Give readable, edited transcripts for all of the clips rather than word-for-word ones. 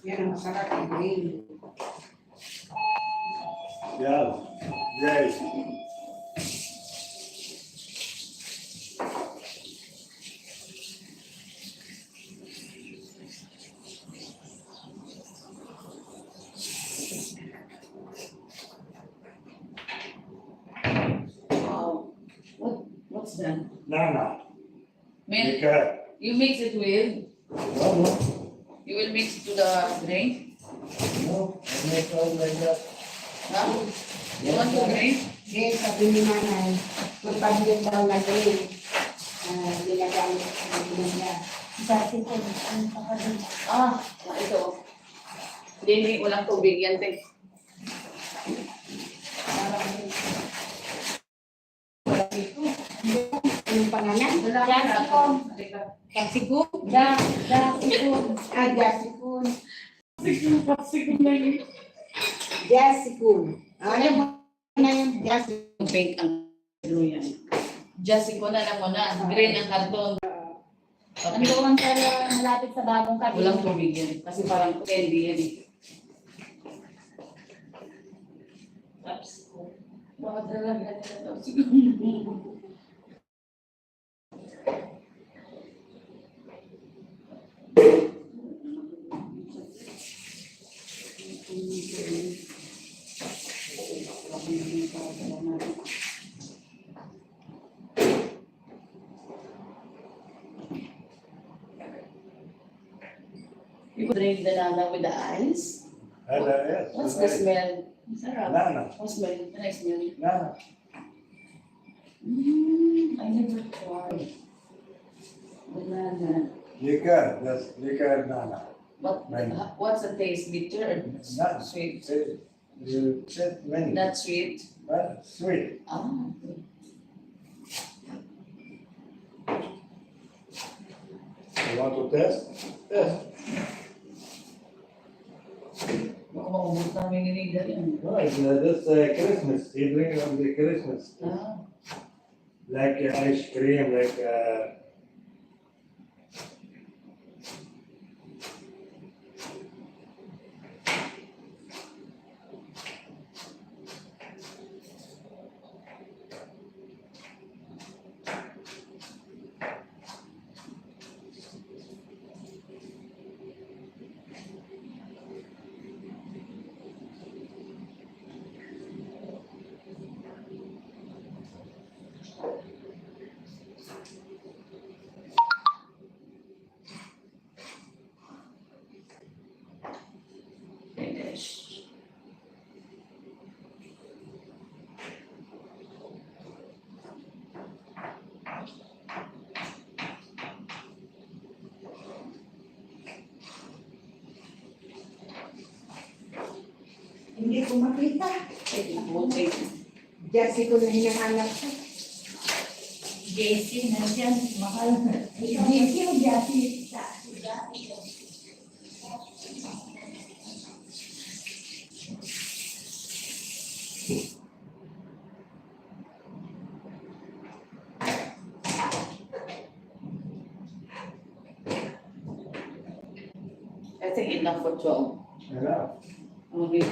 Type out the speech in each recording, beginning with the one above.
Yan ang masarap ang green. Yeah. Yes. Wow. What's that? Nana. Milk. Liquor. You mix it with? No. You will mix it to the drink? No. I make all like that. Huh? You want to drink? Then sabi ni nanay, magpabigyan daw na green. Nilagamit sa niya. Dati ko, ano pa ka din. Ito. Hindi, walang tubig yan, te. Anong pangalan? Jasikon. Kapsikun? Jasikon. Jasikun. Kapsikon na yun. Jasikun. Alam mo na yung Jasikun. Pink ang blue yan. Jasikon na lang muna. Green ang karton. Nandoon sa malapit sa bagong kabila. Walang tubig yan. Kasi parang candy yan eh. Kapsikon. Bakit talaga nila kapsikon? You drink the nana with the ice? Yes. What's the smell? Sarap. Nana. What smell? The next smell? Nana. I never tried. Banana. Liquor. That's liquor nana. What's the taste? Bitter? Not Sweet? You said many. Not sweet? But sweet. Okay. You want to test? Test. Baka maubos namin niliga yan. No, it's this Christmas. He drink on the Christmas. Like ice cream, like Finish. Hindi ko makita. Buti. Jasikun na hinahanap ko. JC, nandiyan. Mahal. JC o Jasi? I think enough for 12. enough. Only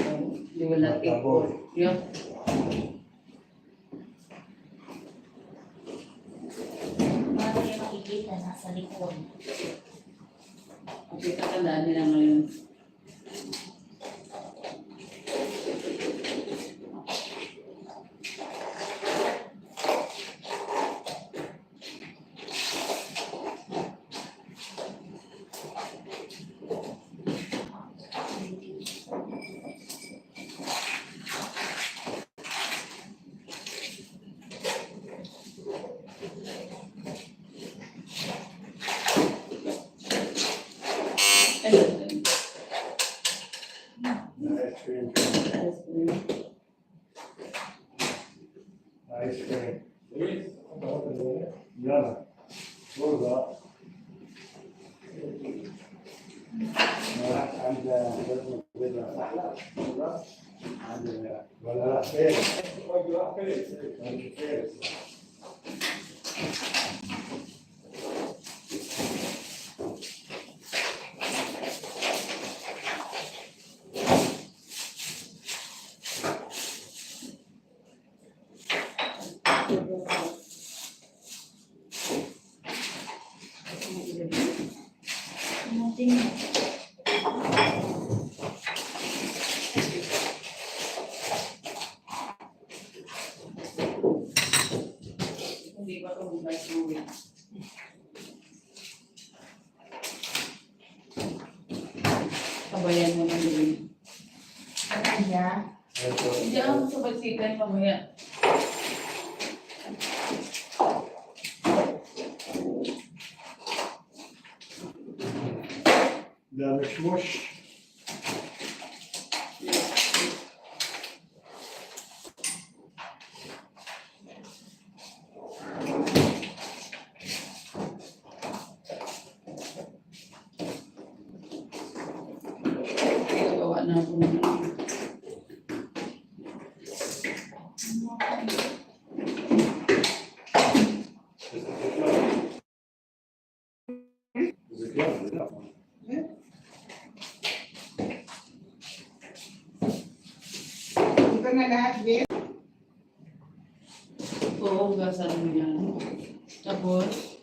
you will not eat more. Yeah. Mahal yung makikita nasa likod. Okay, tatandaan nila ngayon. Ice cream. Ice cream. Nana. What was that? Tingin. Hindi ko ito microwave. Kabayan mo na yun. Sa kanya, Hindi ako sa bagsikan mamaya. ده مشمش. Gawa na ako ng ito na lahat, Beth. hugasan mo yan. Tapos,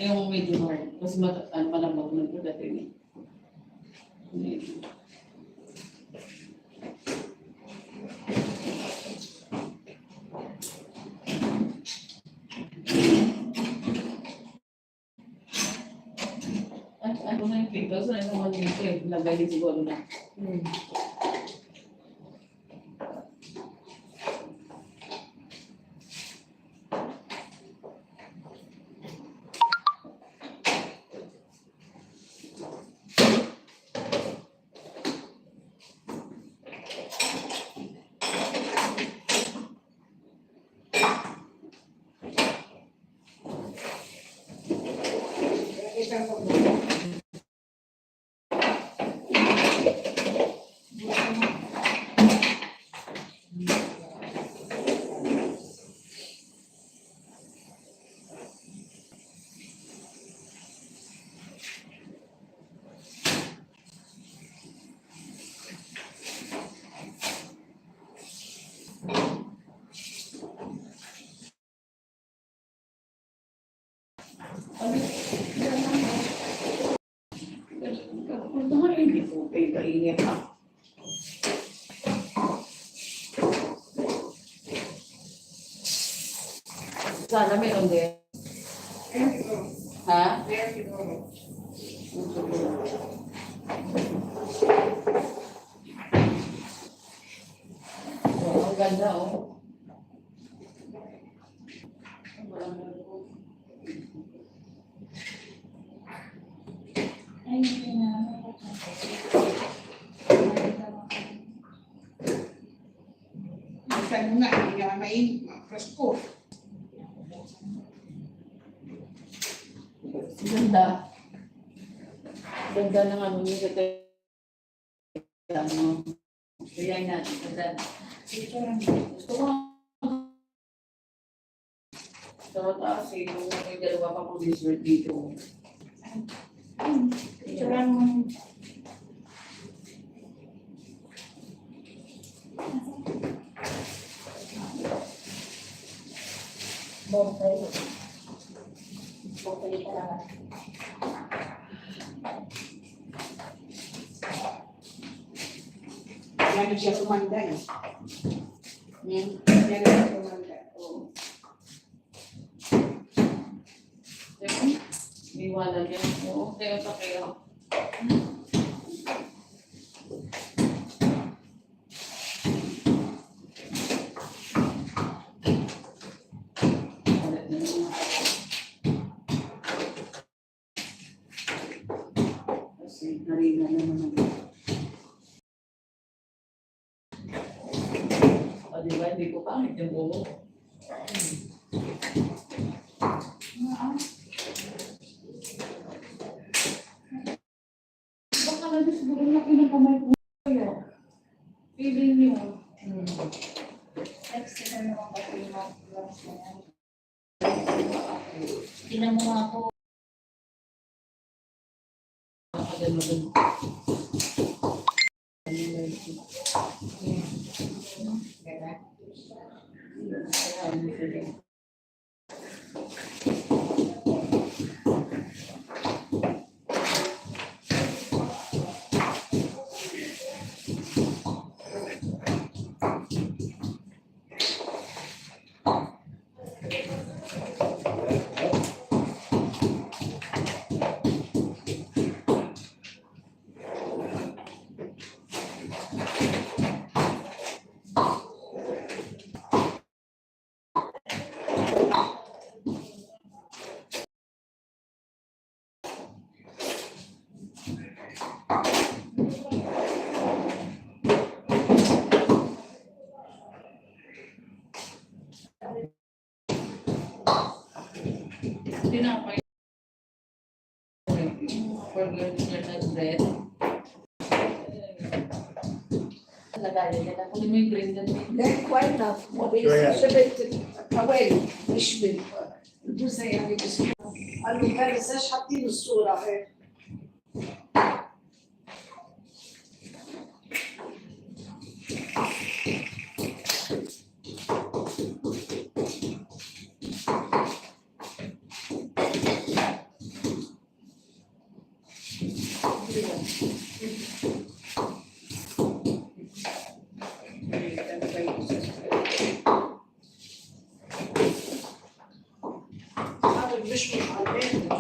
yung medyo hard. Kasi malambot na ito dati niya. Ano na yung pito? Saan yung mga dito eh? Lagay din siguro na. Isang po. Punta nga hindi po kayo kainit ha. Sana meron din. Ayan siguro. Ha? Ayan siguro. Oh, ang ganda oh. Ay, hindi na. Minsan mo nga, hindi naman mainit, presko. Ganda. Ganda ng ano niya sa mo. Kaya natin. Ganda. Gusto ko. Sa taas eh. Kung may dalawa pa kong dessert dito. Picturean mo. Bokay. Bokay talaga. Yan siya tumanda eh. Hmm. Yan siya tumanda. Oo. Iwala niya. Oo, tayo pa kayo. Kasi narina naman ang o diba, hindi ko pangit yung buho. Baka lang siguro na pinakamay ko kayo. Feeling niyo. Sexy ka naman kasi yung mga vlogs na yan. Tinan mo nga ako. Nakagano'n. Tinapay. Burger na bread. Lagayan nila. Kung may green na Then quite enough. شوية. شبت حوالي مش الجزء يعني بس قالوا ما لساش حاطين الصورة هيك. هذا مش عارفين.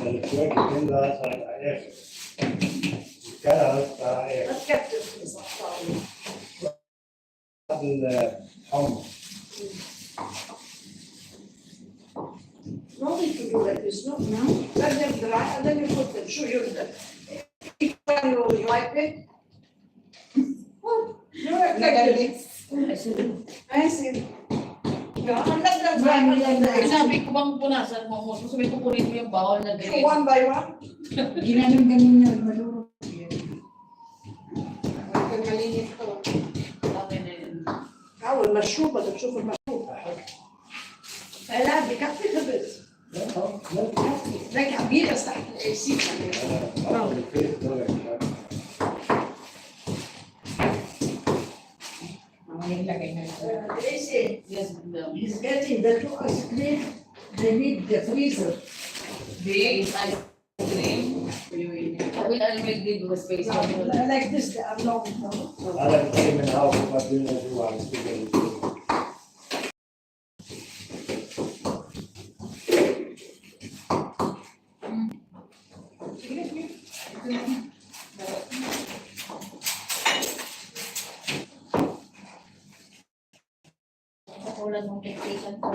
الكويت كلها صارت على آخر. الكلام صار على آخر. أتكتب في الصحراوي. الحمص. No need to do that, it's not now. Let them dry and then you put them, show you that. When you wipe it. Oh, you're effective. I see. Yeah, and let them dry and then Sabi ko bang punasan mo mo, sabi ko kunin mo yung bawal na you green. one by one. Ganun yun, maluro. كان مليء طبعا. Okay na yun. أول مشروبة تشوف المشروب. لا بكفي خبز. لك عبير بس تحت الاي سي Yes, the He's getting the two ice cream, they need the freezer. big ice cream. I'll make the space for you. like this they are long. هذا بتجي من هاو بدنا جوا على السوق. Katulad ng temptation ko.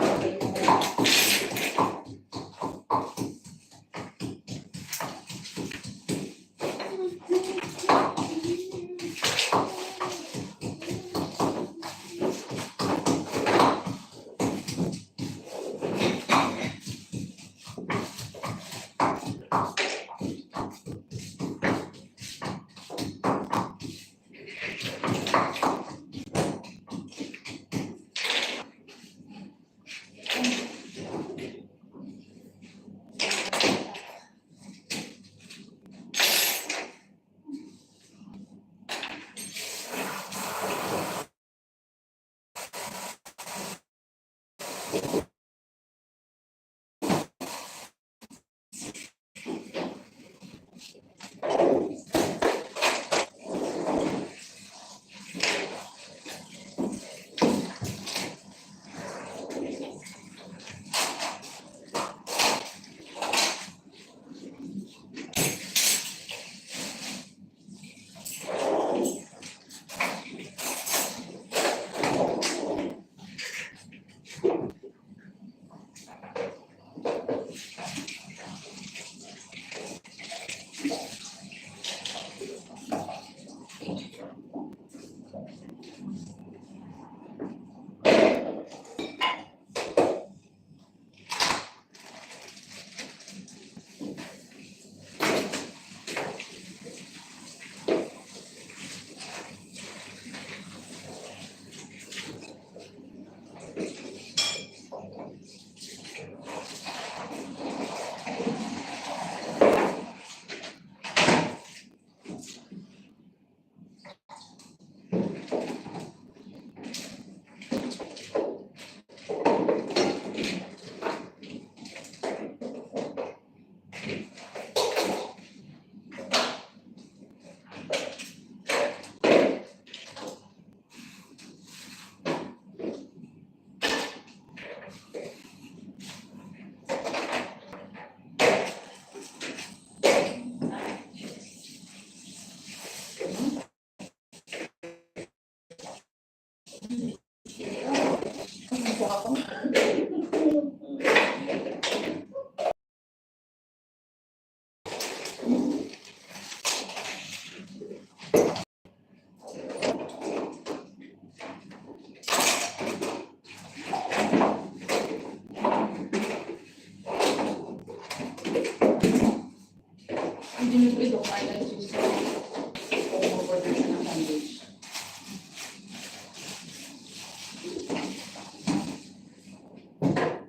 Hindi nyo po ito kaya nag-choose kung mag-order siya ng sandwich.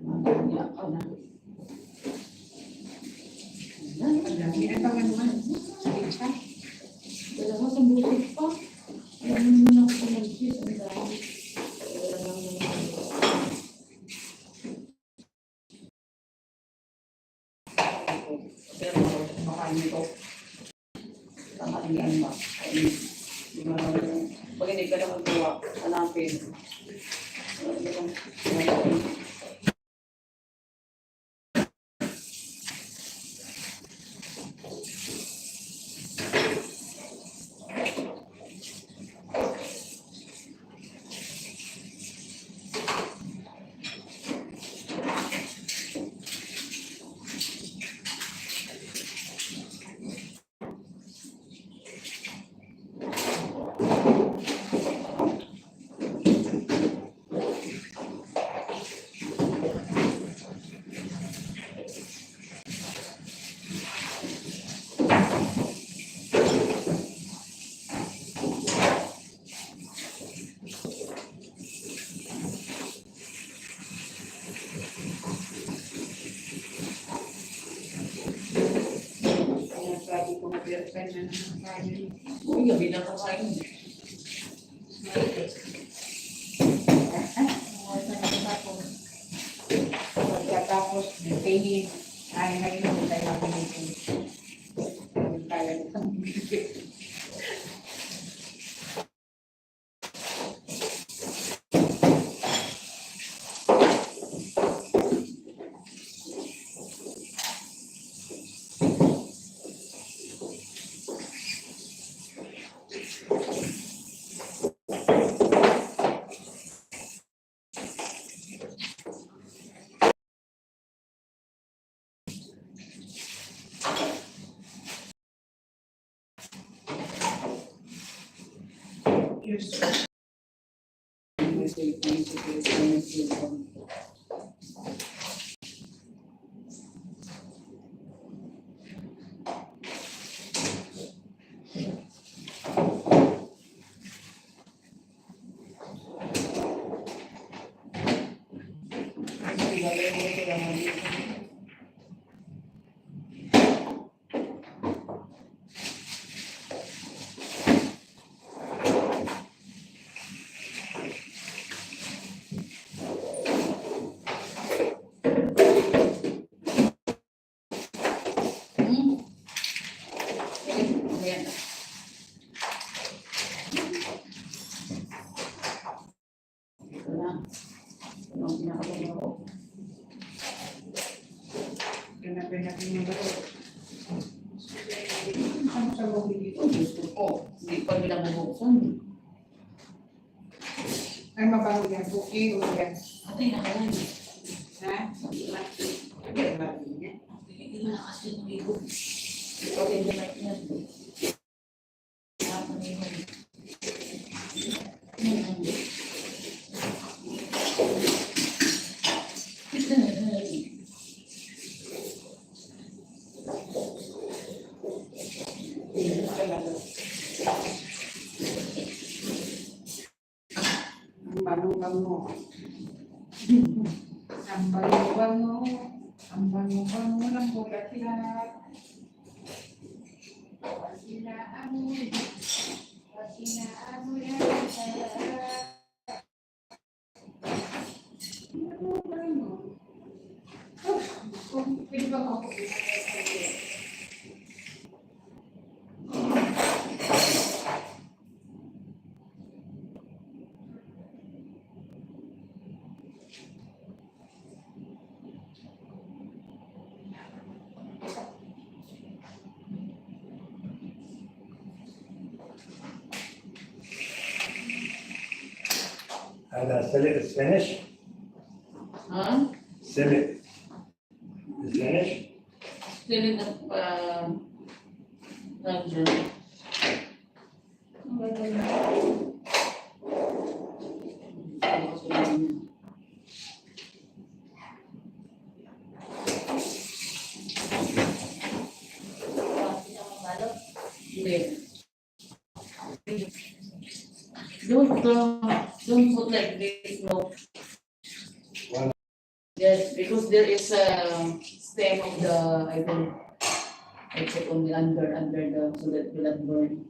Mamaya ka na. Ang dami na pang naman. Isa. Dalawa sa butik pa. Alam mo naman ako kung mag-choose. Ang dami. Wala lang naman. Pero makain ito. Tanghalian ba? Hindi mo naman. Pag hindi ka naman gawa, hanapin. Kaya sabi ko mag-verify na naman tayo. Uy, gabi na kakain. Pagkatapos, tingin, ay ngayon tayo pinipin. Kaya nitong bibigay. Yes. Ayan. Ito na. Ito ang pinakapagod ko. Ganapin natin yung bato. Ano sa lobby dito? Gusto ko. Hindi pa nila mabuksan. Ay, mabago yan. Buki o yan. Atay na kalan. Ha? Hindi, mabago yan. Hindi mo na kasi ng ibo. Okay, hindi na yan. Ano yun? Ang bango-bango. Ang bango-bango. Ang bango-bango ng bulat-bulat. Pag inaamoy. Pag inaamoy ang sarap. Bango-bango. Pwede ba ako? And the fillet is finished. Ha? Sell it. It's finished? Still in the dungeon. Hindi. Don't put like this, no. One. Yes, because there is a stem of the, I think, I check on the under the, so that it will not burn.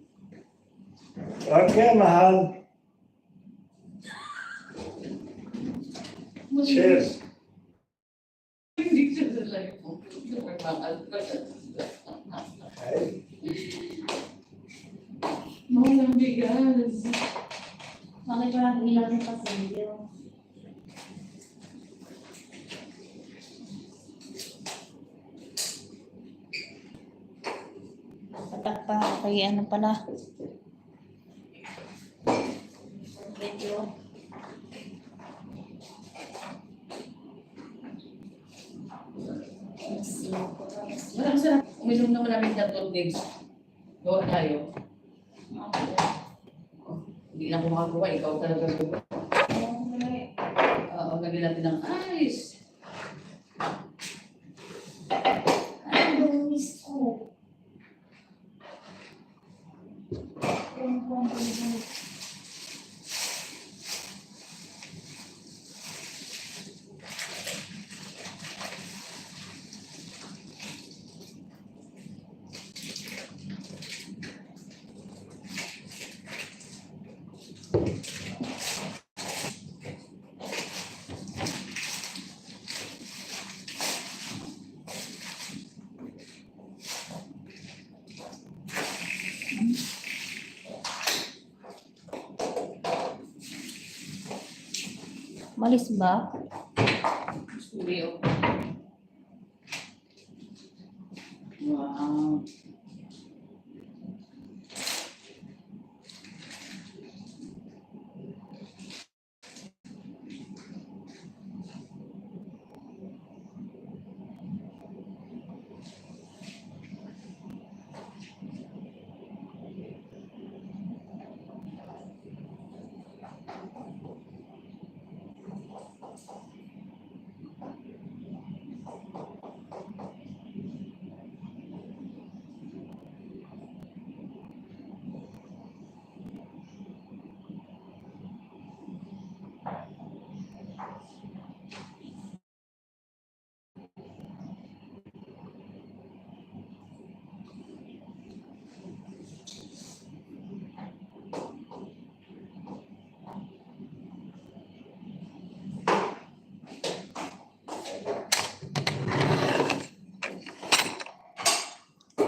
Okay, Mahal. Cheers. Hindi siya like, Hey. Walang bigas. Bakit walang ilaw sa pasilyo? Patak pa. Kaya ano pala? Video. Walang sarap. Uminom naman namin tatlong days. Gawa tayo. Hindi na ako makagawa. Ikaw talaga gawa. Oo, lagyan natin ng ice. Ano miss ko? Malis ba? Studio. Wow.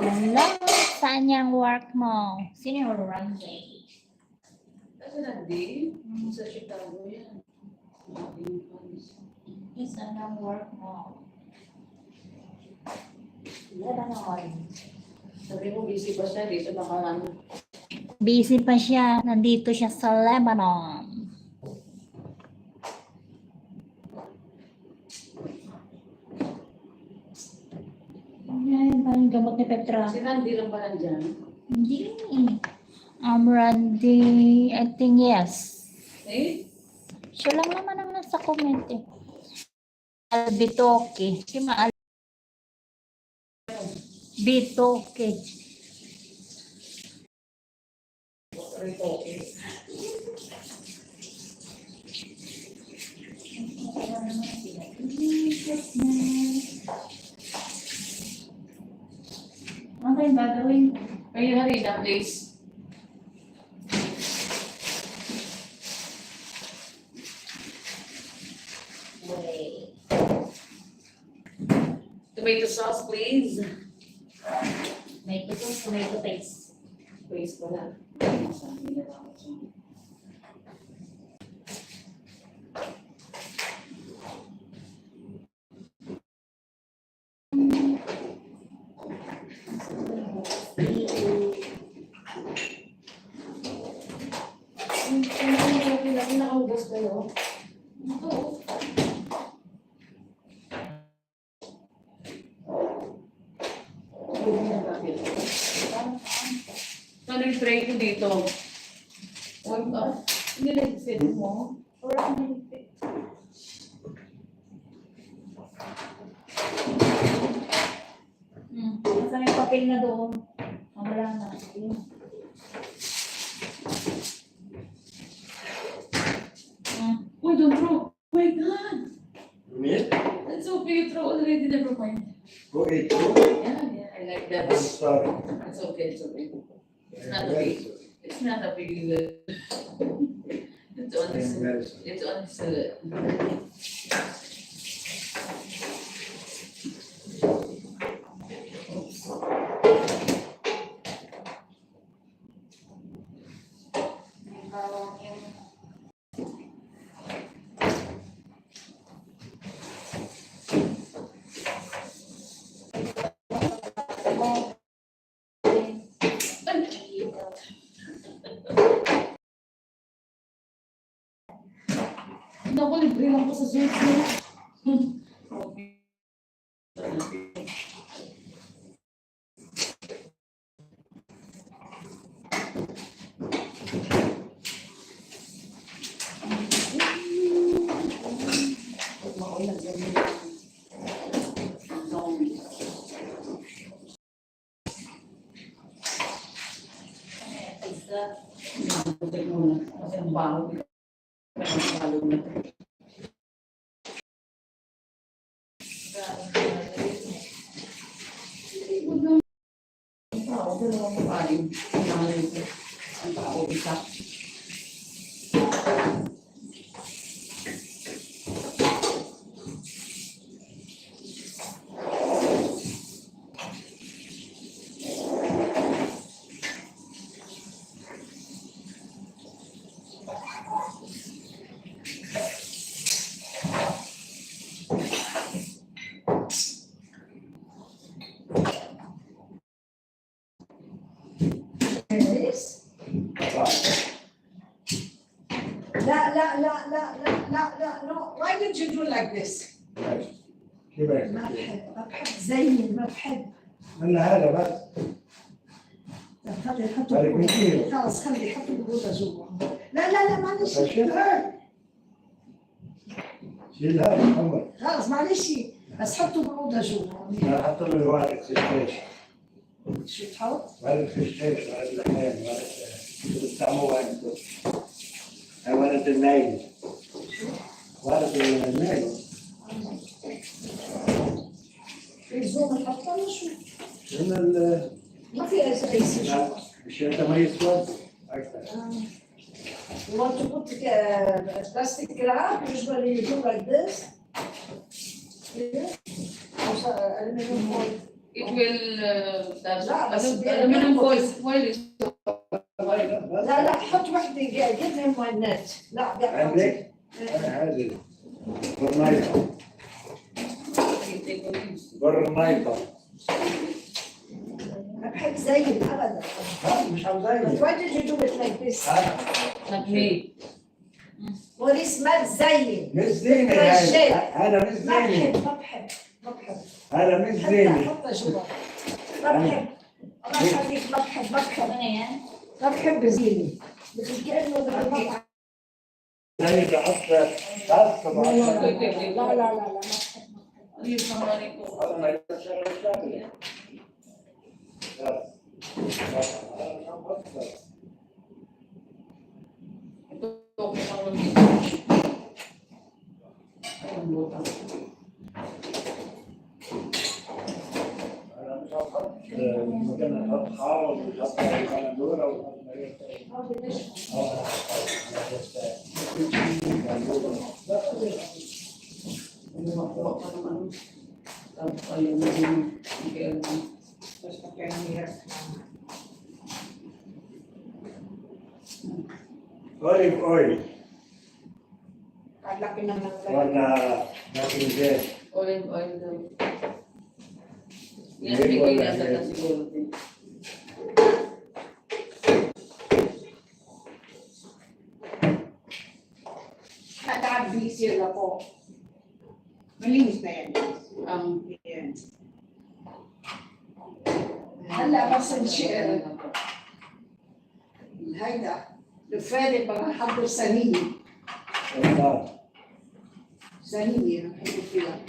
Hello, saan yung work mo? Sino yung Randy? Kasi Randy, sa Chicago yan. Saan yung work mo? Lebanon. Sabi mo, busy pa siya. Di siya baka Busy pa siya. Nandito siya sa Lebanon. Yan, parang gamot ni Petra. si Randy lang ba nandyan? Hindi. Randy, I think yes. Eh? Siya lang naman ang nasa comment eh. Albitoke. Si Ma Albitoke. Rito, eh. Okay, gagawin. Kayo Harina, please. Wait. Tomato sauce, please. Tomato paste. Please pala. Nakaugas kayo? Ito. ito. Wala. Hindi na yung mo. Wala kang higpit. Basta may papel na doon. Wala na. Yun. Uy, don't throw. Oh my God. Meat? That's okay. You throw already. Never mind. Go eat. Yeah, I like that. I'm sorry. It's okay. It's okay. It's not a big. It's not a big deal. It's only. I'm very sorry. It's only. Naku, libre lang ko sa suit niya. Pagod muna. Kasi ang baho. Ang baho na. Ang tao, dalawang kapalim. Ang tao, isa. No. Why did you do like this? كيف ما بحب زين ما بحب. أنا هذا بس. خلي يحطوا هذا من كيلو. خلاص خلي يحطوا البودرة جوا. لا معلش. شيلها. شيلها محمد. خلاص معلش بس حطوا البودرة جوا. لا حط له الورق خشيش. شو تحط؟ ورق خشيش ورق لحم ورق بتسموه عندكم. ورق النايل. ورق النايل. في زوم نحطها ولا شو؟ هنا ال ما في أي شيء. مش انت ما يسود اكثر. You want to put plastic wrap, usually you do like this. Yeah. Also, aluminum foil. It will, aluminum foil is لا حط وحدة give him one net. لا عندك؟ هذه برنايطة. برنايطة. ما بحب زين أبدا. مش عاوزين. Why did you do it like this? not me. وليس ما زين. مش زينة هذا مش زينة. ما بحب. هذا مش زينة. حطها جوا. ما بحب. الله يخليك ما بحب. ما بحب زينة. مثل كأنه بالمطعم. زي تحط بس لا ما بحب. Ayun sa mga ko. Ito ko sa mga ayun buta. ممكن نحط خار ونحط بندورة Makuha pa naman. Tapos ayun na din. Basta kaya niya. Olive oil Ang laki naman ng ولا nothing there. Olive oil daw. Yan, bigay na sa siguro din. Naka-busy ako. Malinis na yan. Yan. Hala, masan siya. هيدا الفاري بنحضر صينية الله. صينية بنحط فيها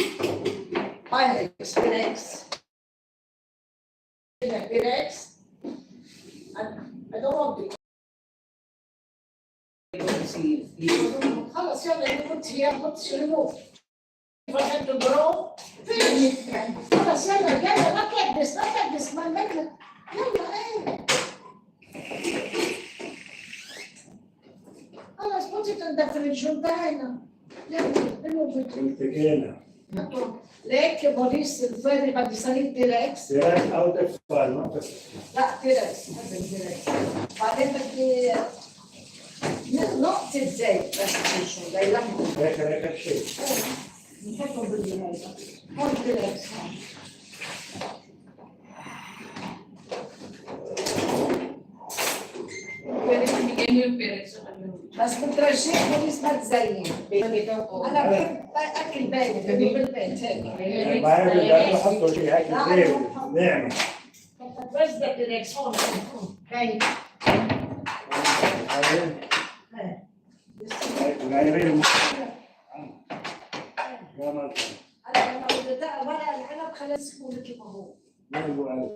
بايركس بيركس بيركس I don't want to خلص يلا نحط فيها نحط شنو فقط البرو خلص يلا ما كدس ما نملك يلا ايه خلاص put it in the fridge وانتهينا يلا remove it التقينا. ليك بوريس الفاري بدي صينية تيركس تراك أو تفصل ما تفصل. لا تيركس هذا تيركس بعدين بدي نقطة زيت بس شو ليلمع هيك شيء. نحطه بالهيدا هون تيركس Bigyan mo yung parents sa kanya. بس بترجيه بوريس ما تزين أنا بحب أكل بارد بحب بالبيت هيك ما يبي لازم أحطه شيء هيك زين نعمة. بس بدي تيركس هون هاي هيك غيرين. يا ما أنا لما بدي ورق العنب خلص يكون مثل ما هو ما هو أنا.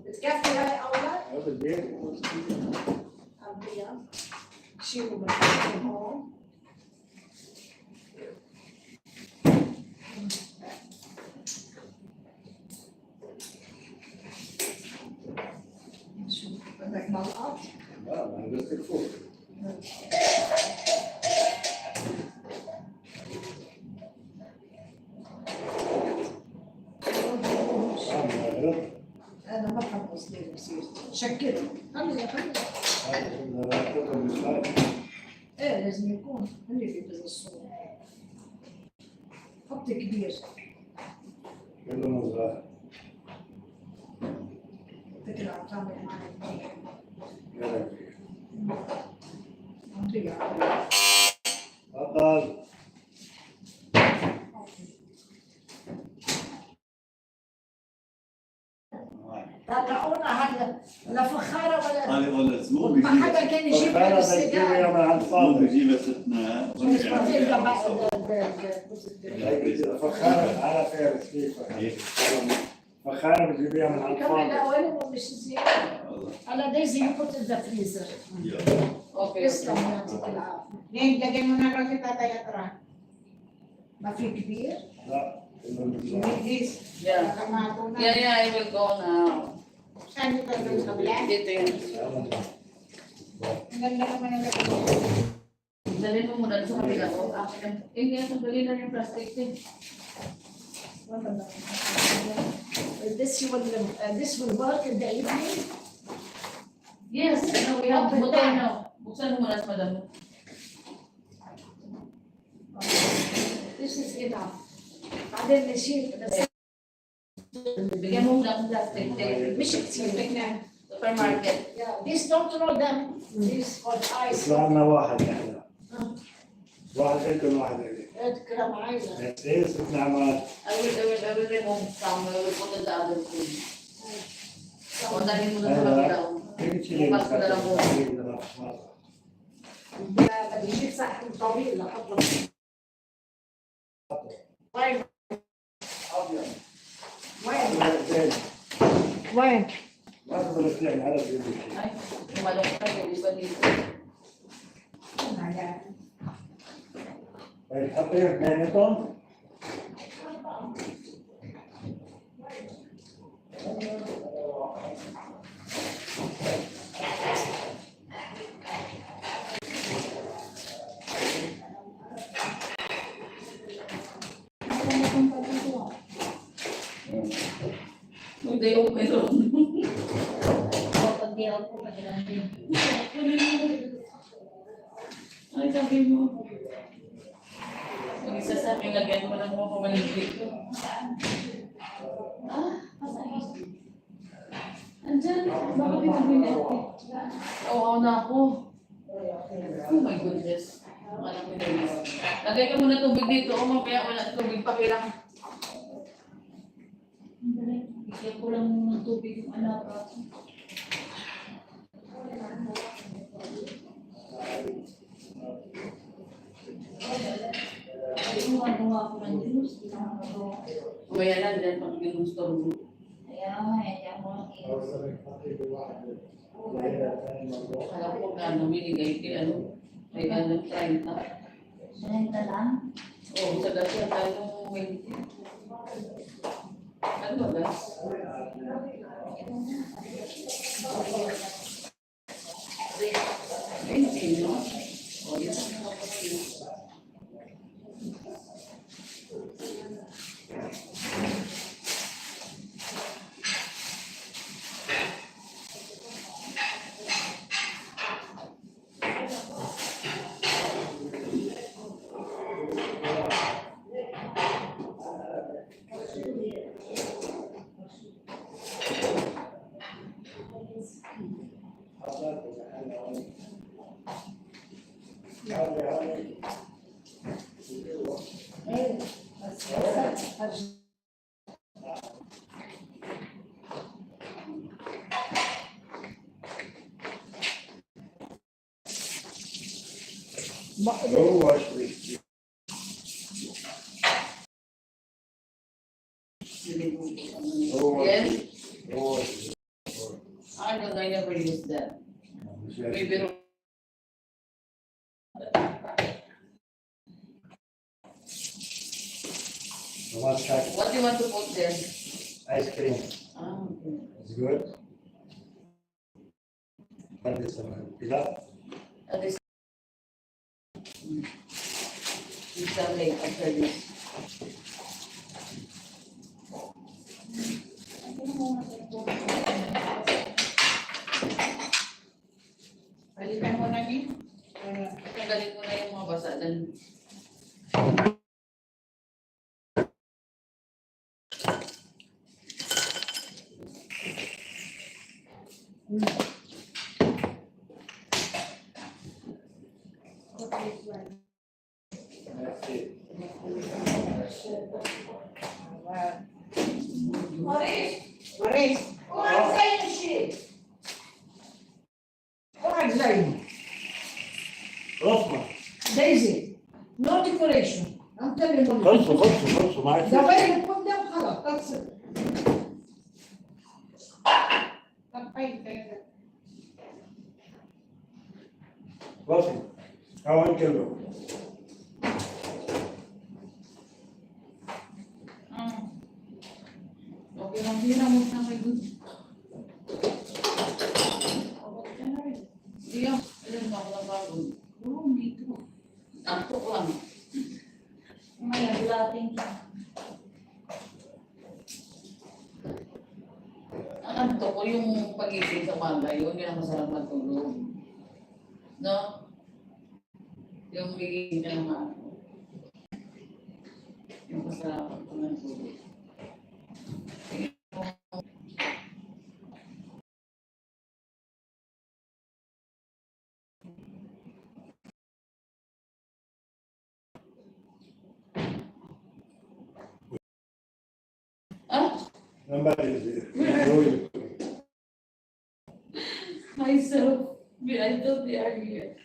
بتكفي هاي أولاد؟ هذا البيت. أبيض شيلوا من هون شو بدك ملقط؟ لا ما قلت لك فوق. أنا ما بحب صغير بصير شكله خلي إيه لازم يكون خلي في بز الصورة حط كبير كله مزرعة. فكرة عم تعمل معي يلا. عم تيجي تفضل. طلعونا هلا لا فخارة ولا هذه ولا مو ما حدا بيجيب كان يجيب فخارة لنا بتجيبها السيجار من عند مو فاضل. بيجيب ستنا هيك فخارة على فارس كيف. فخارة بتجيبيها من عند كمان فاضل. وين مش زيادة على دايزي يحط in the freezer Okay. يسلم يعطيك العافية Ngayon, lagyan mo na lang si Tatay Atra. ما في كبير لا. كله مزرعة. This, Yeah. kamato na. Yeah, I will go now. Saan ito sa kabila? Dito yun. Ang ganda naman ang lagyan. Dalhin mo muna sa kabila ko. Kaya sandali na yung plastic din. this will work in the evening Yes, no, we have motor now. Buksan mo muna sa madam mo. this is enough بعدين نشيل بس Bigyan mo muna ng plastic. مش كتير Tignan. Supermarket. yeah this don't roll them this for ice يطلع لنا واحد نحن. واحد لكم واحد لي. كلام عايزة بس ايه ست نعمات. I will remove some. I will put in the other food. Dalhin mo na sa kabila ko. كيف تشيلين؟ Bukas ko na lang muna. بدي يجيب صحن طويل لحط وين أبيض. وين زين. وين ما تقدر تطلع على الجنب. Ay, tumalok ka. Hindi ba dito? طيب حطيه بيناتهم. Hindi yung meron. Pag di ako pag-ilan din. Ay, sabi mo. Kung isa sa akin, lagyan mo lang mo pumaligpit ko. Andyan, baka pinabili ako. Oo, na ako. Oh my goodness. Ang anak ko din. Lagay ka muna tubig dito. O, mamaya wala tubig pa kailang. Bigyan ko lang ng tubig yung anak. gusto. Kaya nga eh, kaya mo lang eh. Kaya po na binigay kay ano, may ano, 30. Sinenta lang. Oo, sa dati ang tayo 20. Ano ba gas? No? O, yan. Go wash please. Go wash. Yes? Go wash. I don't know, I never used that. Maybe what do you want to put there? Ice cream. Ah, okay. It's good. And this one. Pila? At least you can make after this. Balikan mo na ni. Tanggalin ko na yung mga basadan. That's it. Maris, kumain sa'yo siya. Kumain sa'yo. Rosma. Daisy, no decoration. I'm telling you. خلصوا معاك. The way you put them color, that's it. Tampay tayo. خلصوا. كمان كله. Okay lang, hindi na mo na kayo dun. Iya, alam mo ako lang bago. Oo, dito. Antok lang. May naglating ka. Ang antok ko yung pagising sa umaga, yun ang masarap matulog. No? Yung gigising ka naman. Yung masarap matulog. Ah, Somebody is here. myself. I thought they are here.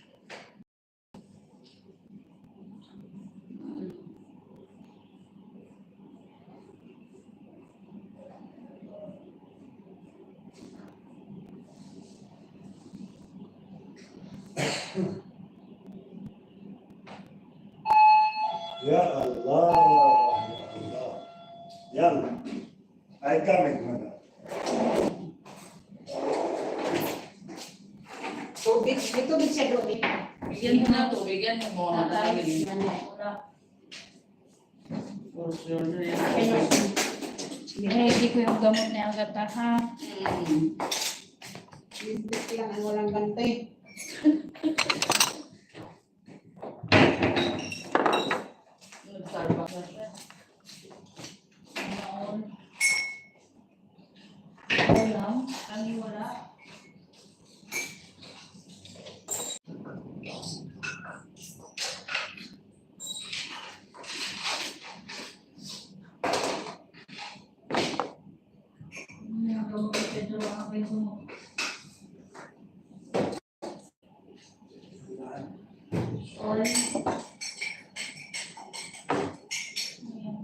Ya Allah. Ya Allah. Yalla. I coming, madam. Tubig, may tubig siya doon. Bigyan mo na to, bigyan mo mga Tatay, tatay. wala. For sure na yan. Ready ko yung gamot na agad ha. Limpit lang ang walang bantay. Nag-Starbucks na siya. Noon. Wala. Kami wala. Gamot ko Pedro ang aking sumok. Sorry. Ayan.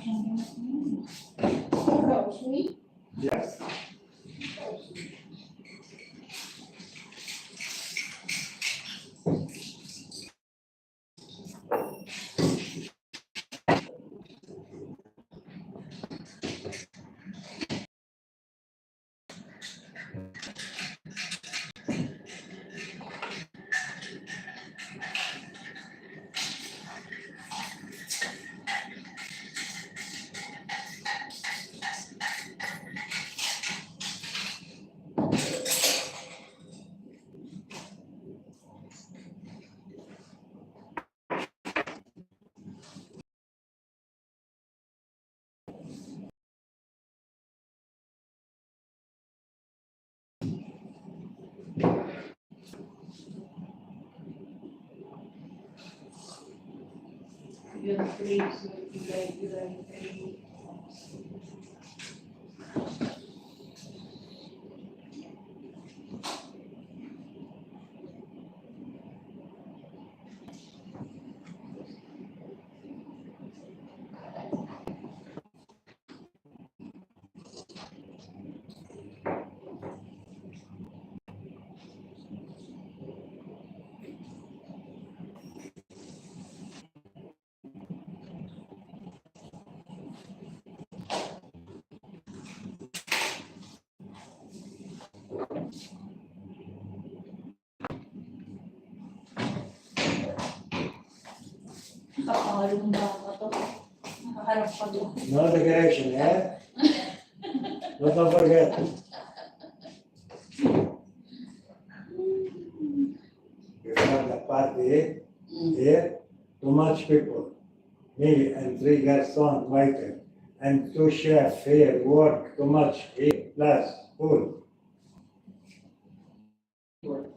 siyang Yes. Yun, please. Ilay. Nakapangalong ba ako to? Nakaharap pa doon. No decoration, yeah? Don't forget. You have the party here, too much people. Me and 3 garçons waiting. And 2 chefs here work too much here, plus food. Work.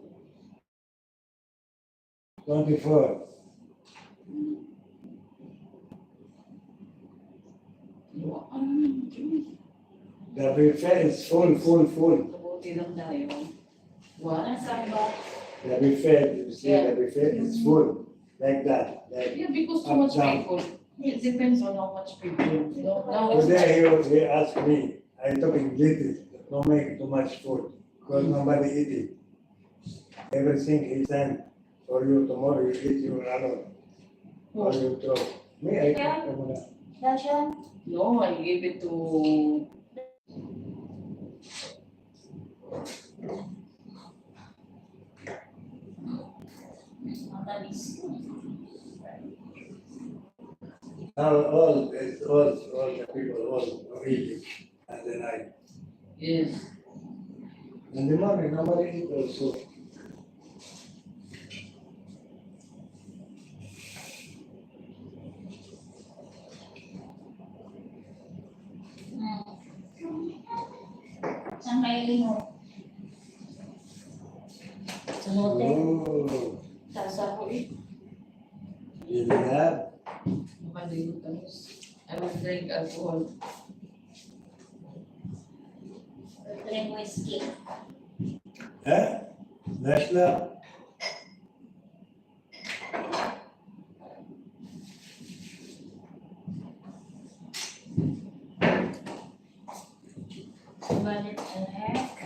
24. The buffet is full. Mabuti lang tayo. What? Nasaan ba? The buffet, you see, the buffet is full, like that. Like Yeah, because too much people. It depends on how much people. You know, now it's today he asked me, I talking little, don't make too much food, because nobody eating. Everything he sent for you tomorrow, you eat your alone. Or you throw. Me, I cook. Dashan? no, I gave it to Matalis. Now all the people all eating at the night. yes. In the morning, nobody eat also. Saan kayo lino? Sa hotel. Oh, Sasa ko eh. you have? Makalimutan. I will drink alcohol. Drink whiskey. Huh? National? Balit elek.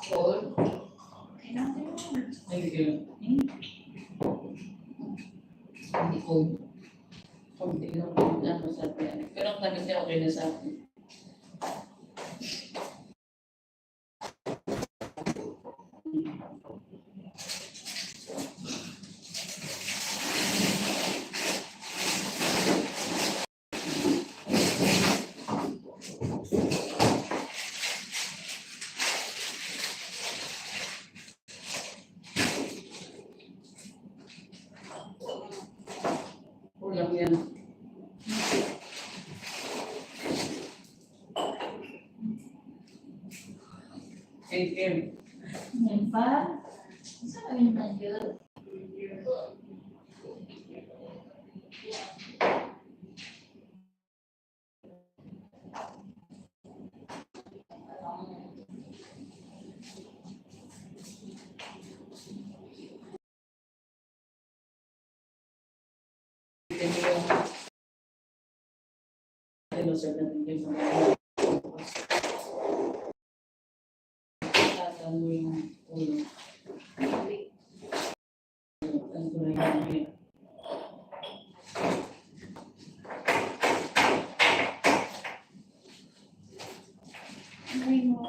Cold. Okay lang din. Thank you. Hindi cold. Konti lang. Ano sa atin. Pero ang tamis niya okay na sa akin. Kulang yan. Thank Ngayon pa? Saan kami nandiyo? ulitin mo yung ilusot natin yung mga tatan mo yung ulo. Ang tunay na yun. Ay, mo.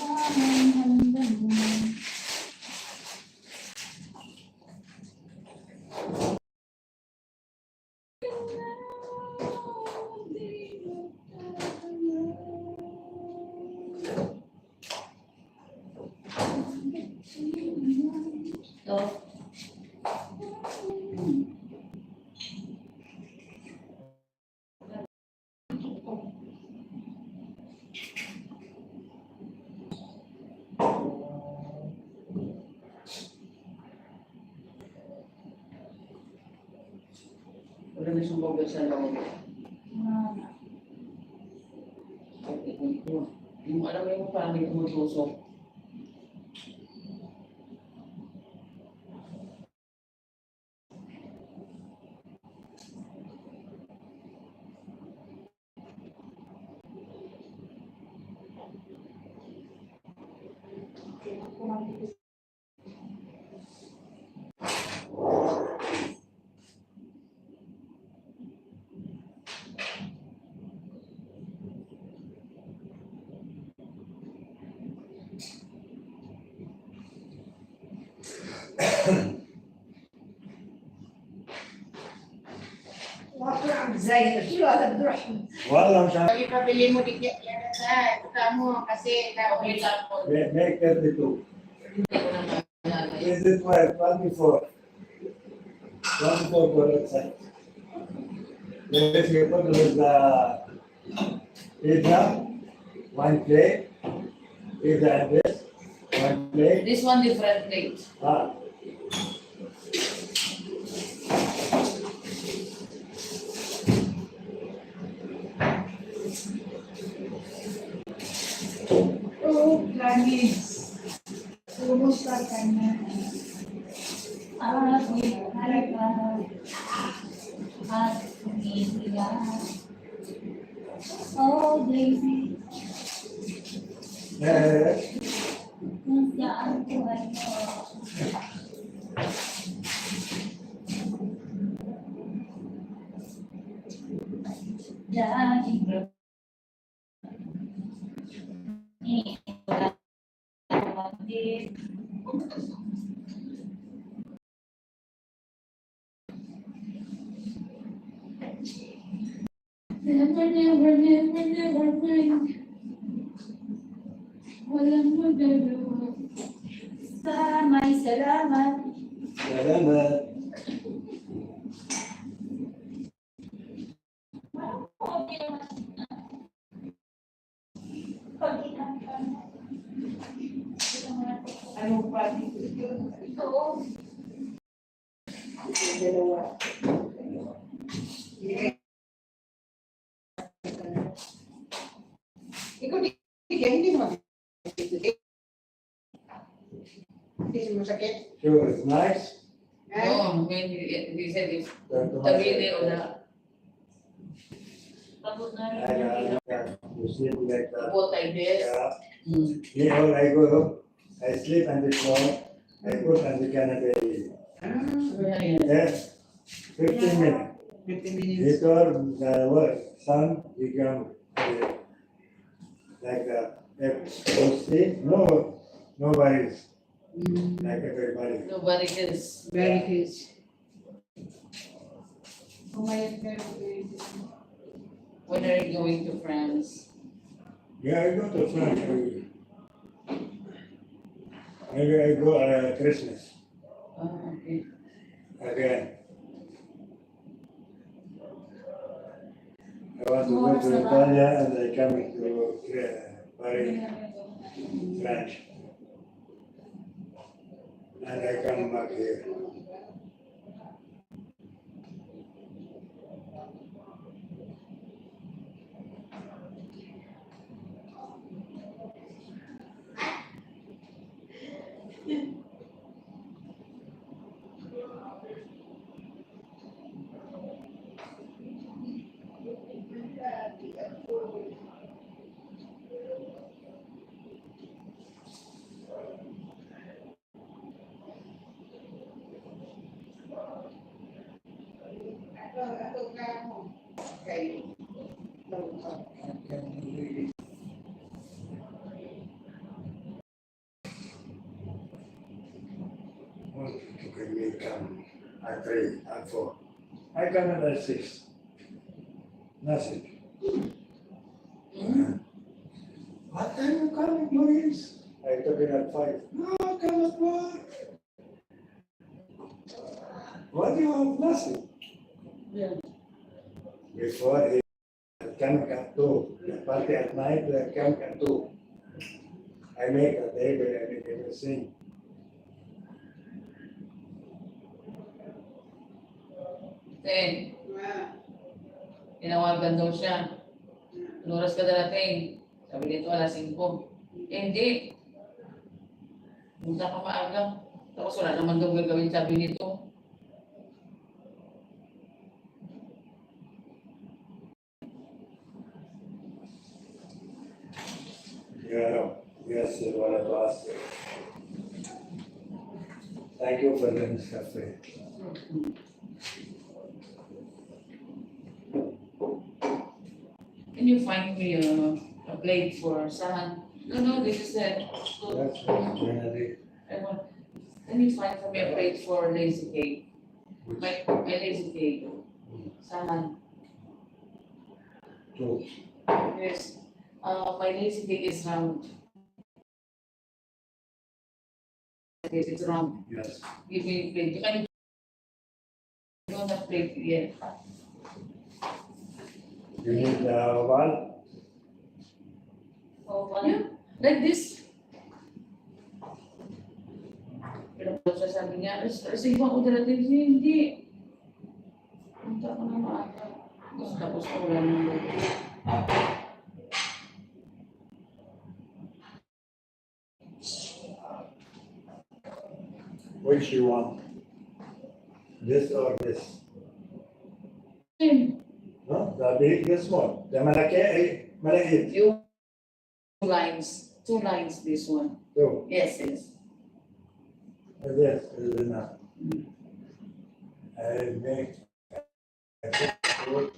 Aming handang. Ito. Wala na siyang bawal sa loob. Yung alam mo yung parang may tumutusok. واكل عم زين شو هذا بده يروح والله مش عارف. Ipabili mo dito yan sa ita mo kasi Okay kauwi lang po. Make 32. Hindi ko naman nalagay. Is it 24? 24 for outside. Let's get put with the pizza, one plate, pizza and this, one plate. This one different plate. Ah, Oh, langis. Kumusta ka na? Ako'y halaga at umiiyak. Oh, baby, nasaan ko ano? Dahil never mind. Walang magagawa. May salamat. salamat. Okay naman. Pag-ikanta. Anong pati ito? Oo. Dalawa. Ikaw hindi mo. Hindi mo sakit. Sure, it's nice. Oo, when he said it's Don't too the much. really o na Pagod na rin. You sleep like that. about like this. Yeah. Mm. Me, all I go, I sleep on the floor, I put on the canopy. Yes, 15 minutes. 15 minutes. Later, the sun become like if you sleep, nobody's like everybody. Nobody is. Very good. Umayag ka rin. When are you going to France? Yeah, I go to France. I go Christmas Okay. again. I want to go to Italy and I come to Paris, France. And I come back here. to come at 3, at 4. I come at 6. Nothing. What time you coming, Luis? I took it at 5. No, come at 1. What do you have? Nothing. Yeah. Before he come at 2. The party at night, they come at 2. I make a table, I make everything. Then, tinawagan daw siya. Anong oras ka darating? Sabi dito, alas 5. Hindi. Punta ka maaga. Tapos wala naman daw gagawin, sabi nito. Yeah, yes, you wanted to ask. Thank you for the cafe. Can you find me a plate for Sahan? No, this is it. That's generally I want, can you find for me a plate for lazy cake? My lazy cake. Sahan. 2. Yes. My lazy cake is round. Yes, it's round. Yes. Give me a plate. You don't have plate yet. You need one? Oh, wala. Yeah, like this. Pero po siya sabi niya, sige pa ako darating siya, hindi. Punta ko na maaga. Tapos ko wala naman. Which you want? This or this? Same. No? The big, this one. The malaki. Two lines, this one. So, Yes, yes. this is enough. I make enough.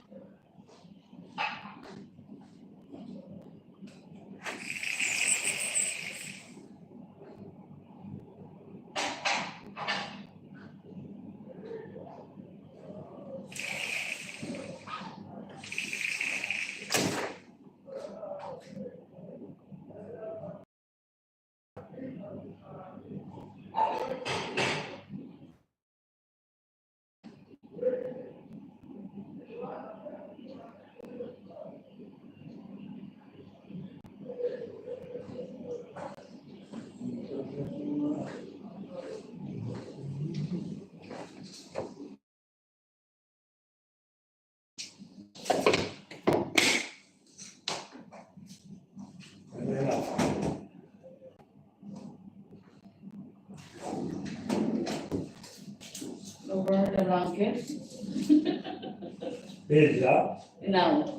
Over the blanket. Pizza. Now.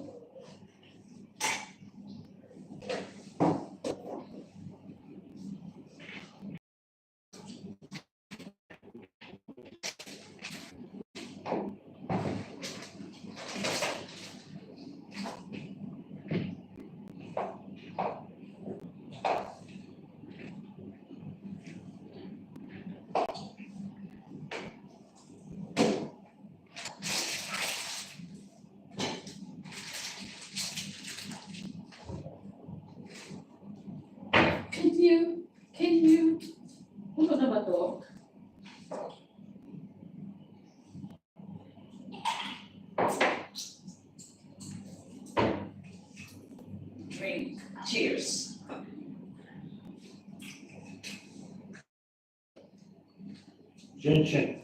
Can you, ano na ba to? Drink. Cheers. Chin chin.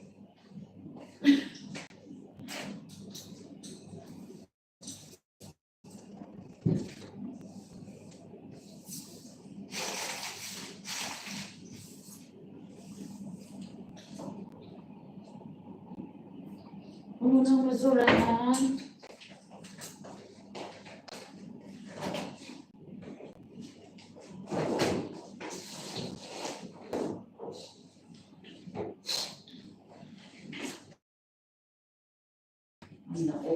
Ano nang basurahan? Nako.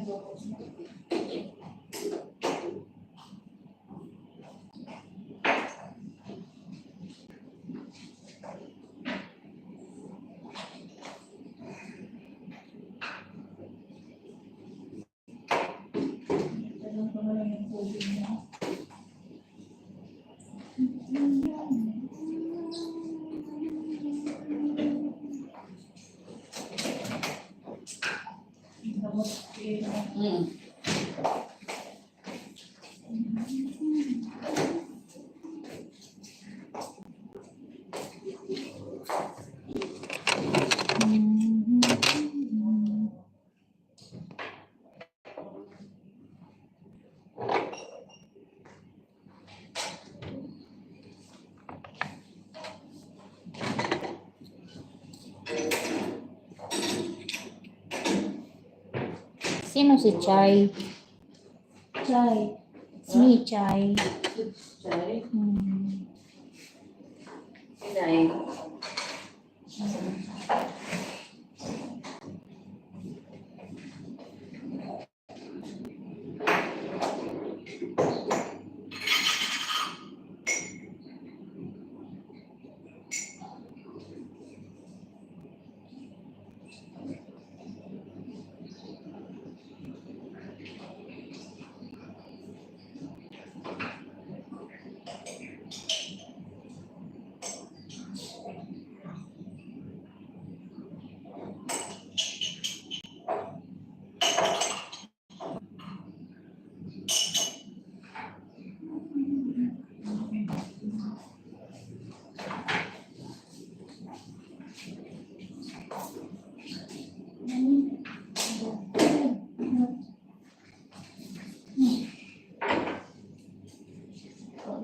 Ganun ko na lang yung tubig niya. Gamot eh. Sino si Chai? Chai. Si Chai. Chay. Hmm. Inay.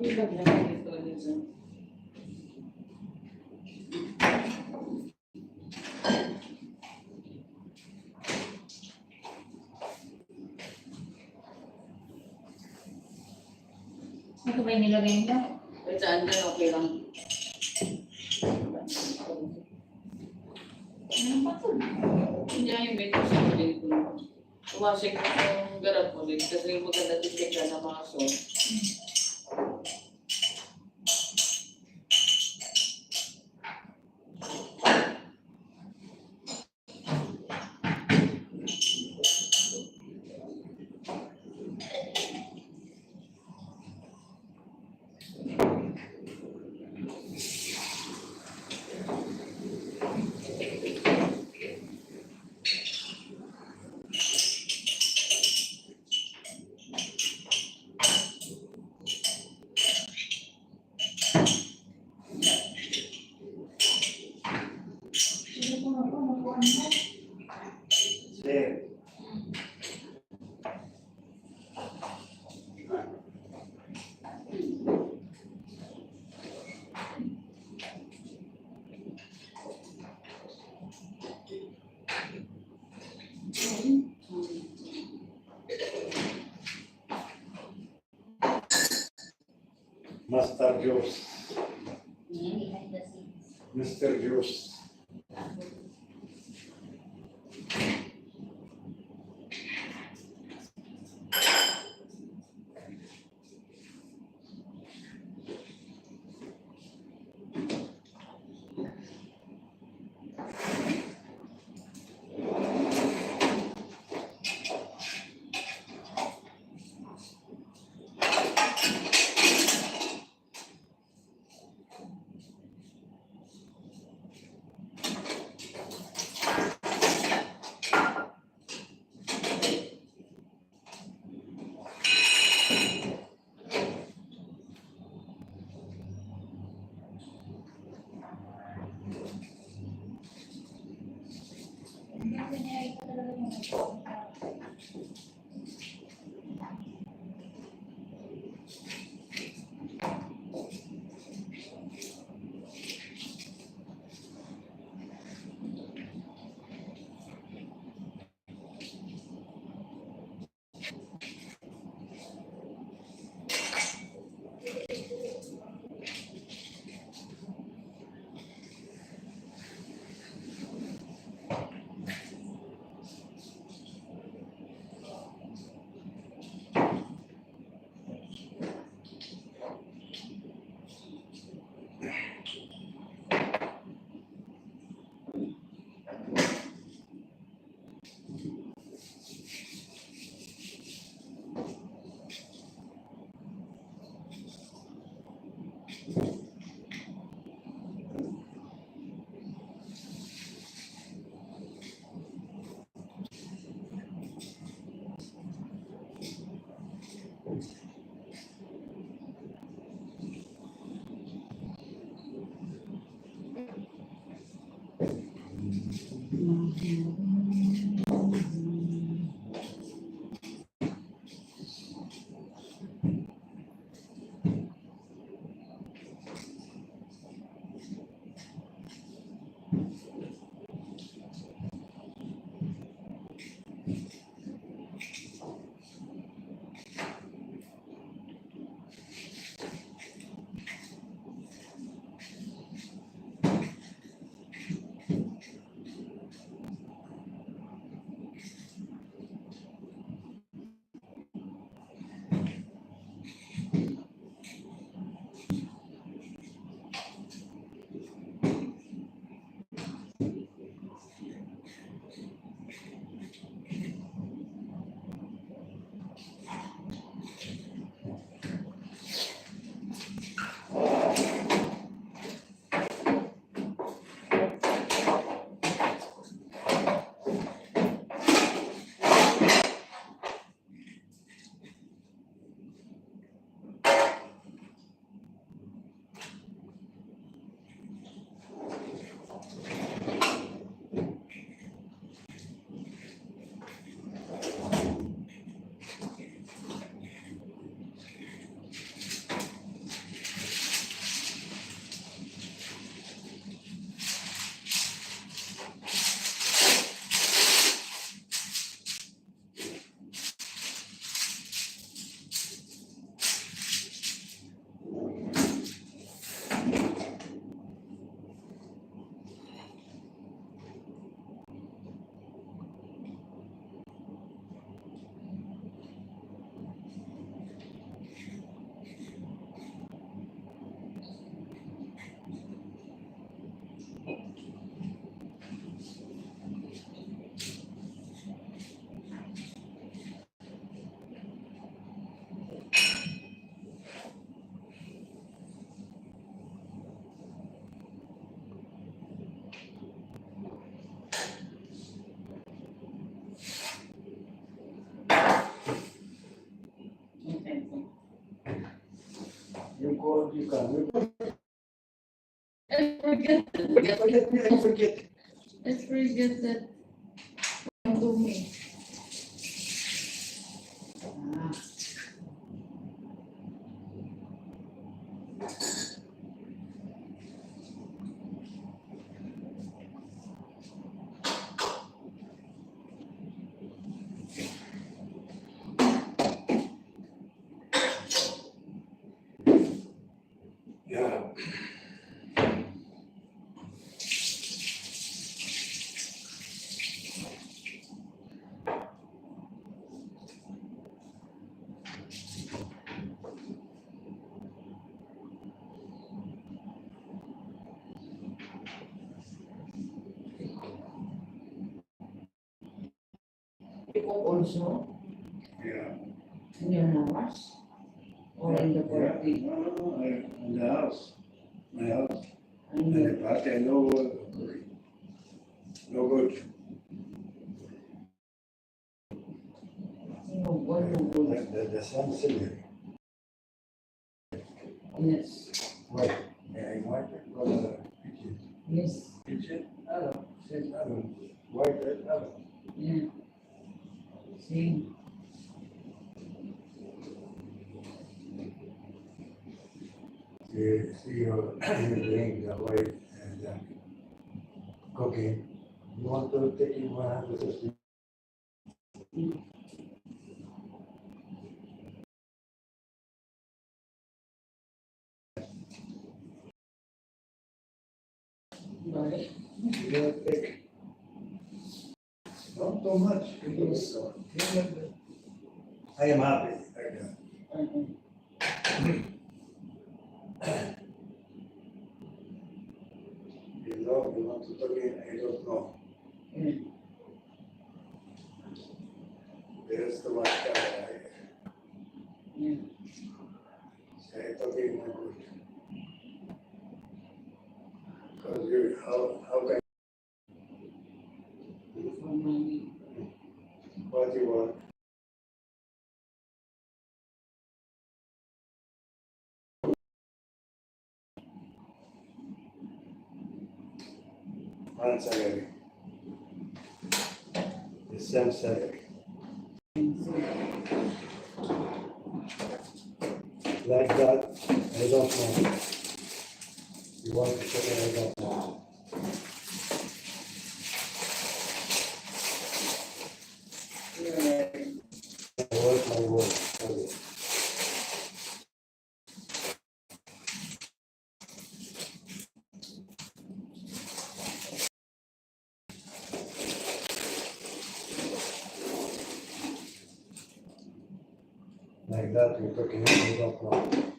Ilag lang dito dito. Ito ba yung nilagay niya? Kahit saan dyan, okay lang. Ano ba ito? Hindi yung beto sa ulit ko. Tumasik ko yung garap ulit kasi maganda titik ka sa mga sauce. Sir. Master Juice. Behind the scenes. Mr. Juice. You go, you come. You Forget forget me, I forget. Let's forget that. To me. Ah. Yeah. You cook also Yeah. in your house or in the party? No, no, no, in the house. My house. In And the the party, I know, no good. no, one no good. The sun silver. Yes. White. Yeah, I white it for the kitchen. Yes. Kitchen, Adam. Says Adam. White, Adam. Yeah. Same. See you doing the white and cooking. You want to take it 150. Right. You take not too much. Yes. I am happy. Like that. You want to talk in, I don't know. Yeah. There's too much camera. Yeah. I talking not good. Because you, how can, For money. what you want? One salary. the same salary. Like that, I don't know. You want to check it, I don't know. I work my work. Okay. Like that, you're talking, I don't know.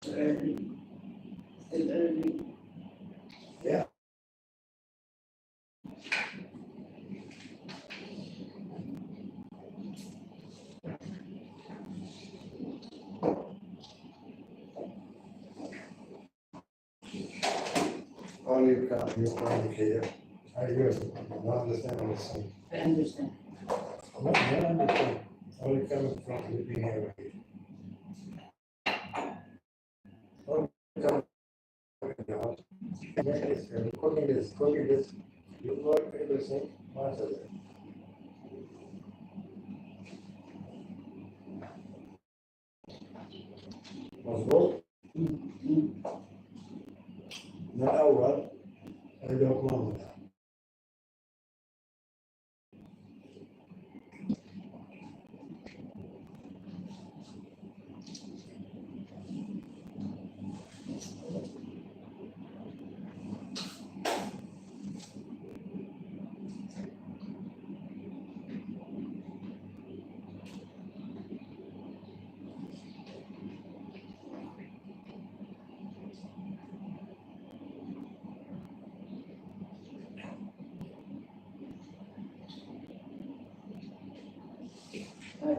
Early. Still early. Yeah. All you come here. I hear you. Don't understand what I'm saying. I understand. No, I don't understand. All you coming from living here. All you coming from the house. Yes, cooking this. You work everything. Once a day. مظبوط؟ من الأول I don't know that.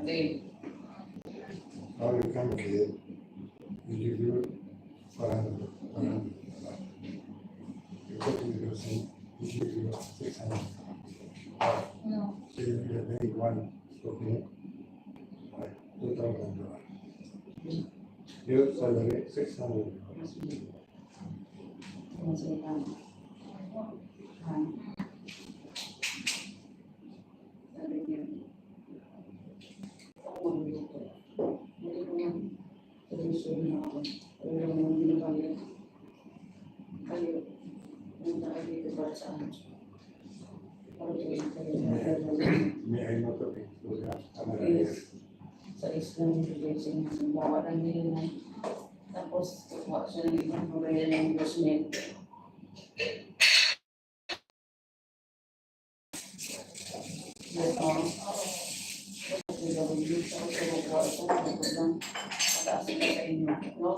They, All you come here, you give you 400. You cook everything, you give you 600. No. So you pay one cooking, like $2,000. Your salary, $600. sabi niya, ako magluluto. Hindi ko naman seryoso na ako. Pero naman binabalik. Kayo, punta kayo dito para sa amin. Para tuwing kayo. Me, I know cooking. So, yeah, I'm Yes. Sa Islam, blessing, bawa lang nila. Tapos, kuha siya ng ibang pagkaya ng endorsement. Ito, PWD, sa kuha ito, ito lang, pataas na sa inyo, no?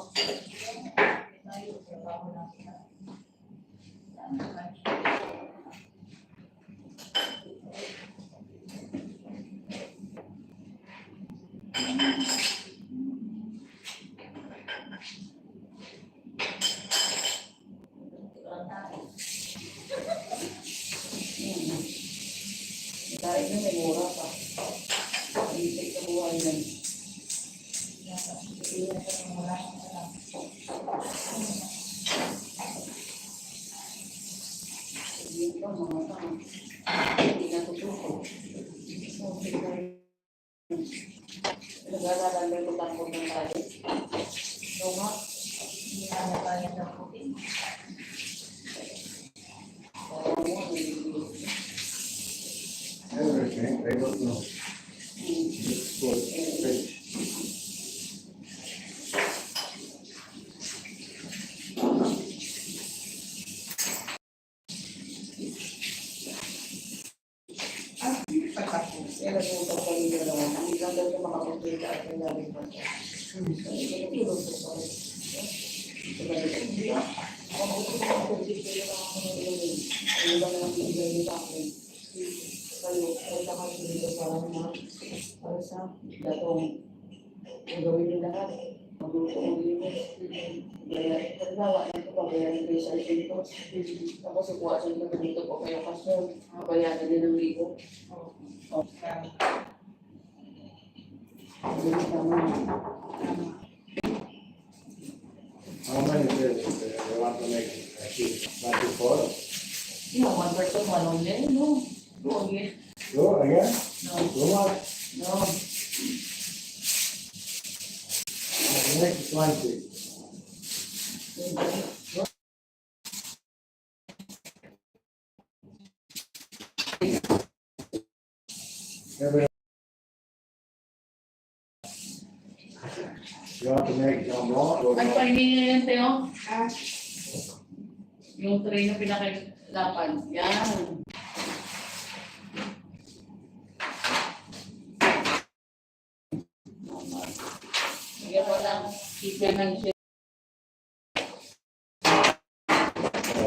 Dahil na may mura pa. Isip sa buhay yan. Hindi pa mga tao. Hindi natututo. Nag-aalala ko lang kung ng tayo. So nga, Hindi na nagbayad ng cooking. everything, I don't know. It's good, fish. kaya nagpunta ko yung dalawa. Hindi lang daw siya makapunta at yung daming pagka. Tulog ko pa rin. Hindi ah. Ako gusto ko mag-consist kayo ng mga nilulungin. Ano ba naman bibigay niyo sa akin? Kayo, punta kami dito para sa datong gagawin niyo lahat. magluto ko yun. Halimbawa, ito pa, bayaran kayo sa ito. Tapos ikuha siya dito, dito po kayo kasi bayaran din ng libo. How many days you want to make a sheet? 24? Yeah, one person, one only. No, go again. Go again? No, Too much? no. Make 20. Every you want to make some more? Or Ay, painin niya yan, Teo. Ah, Yung tray na pinakilapan. Yan. Bigyan mo lang. Kita ng siya.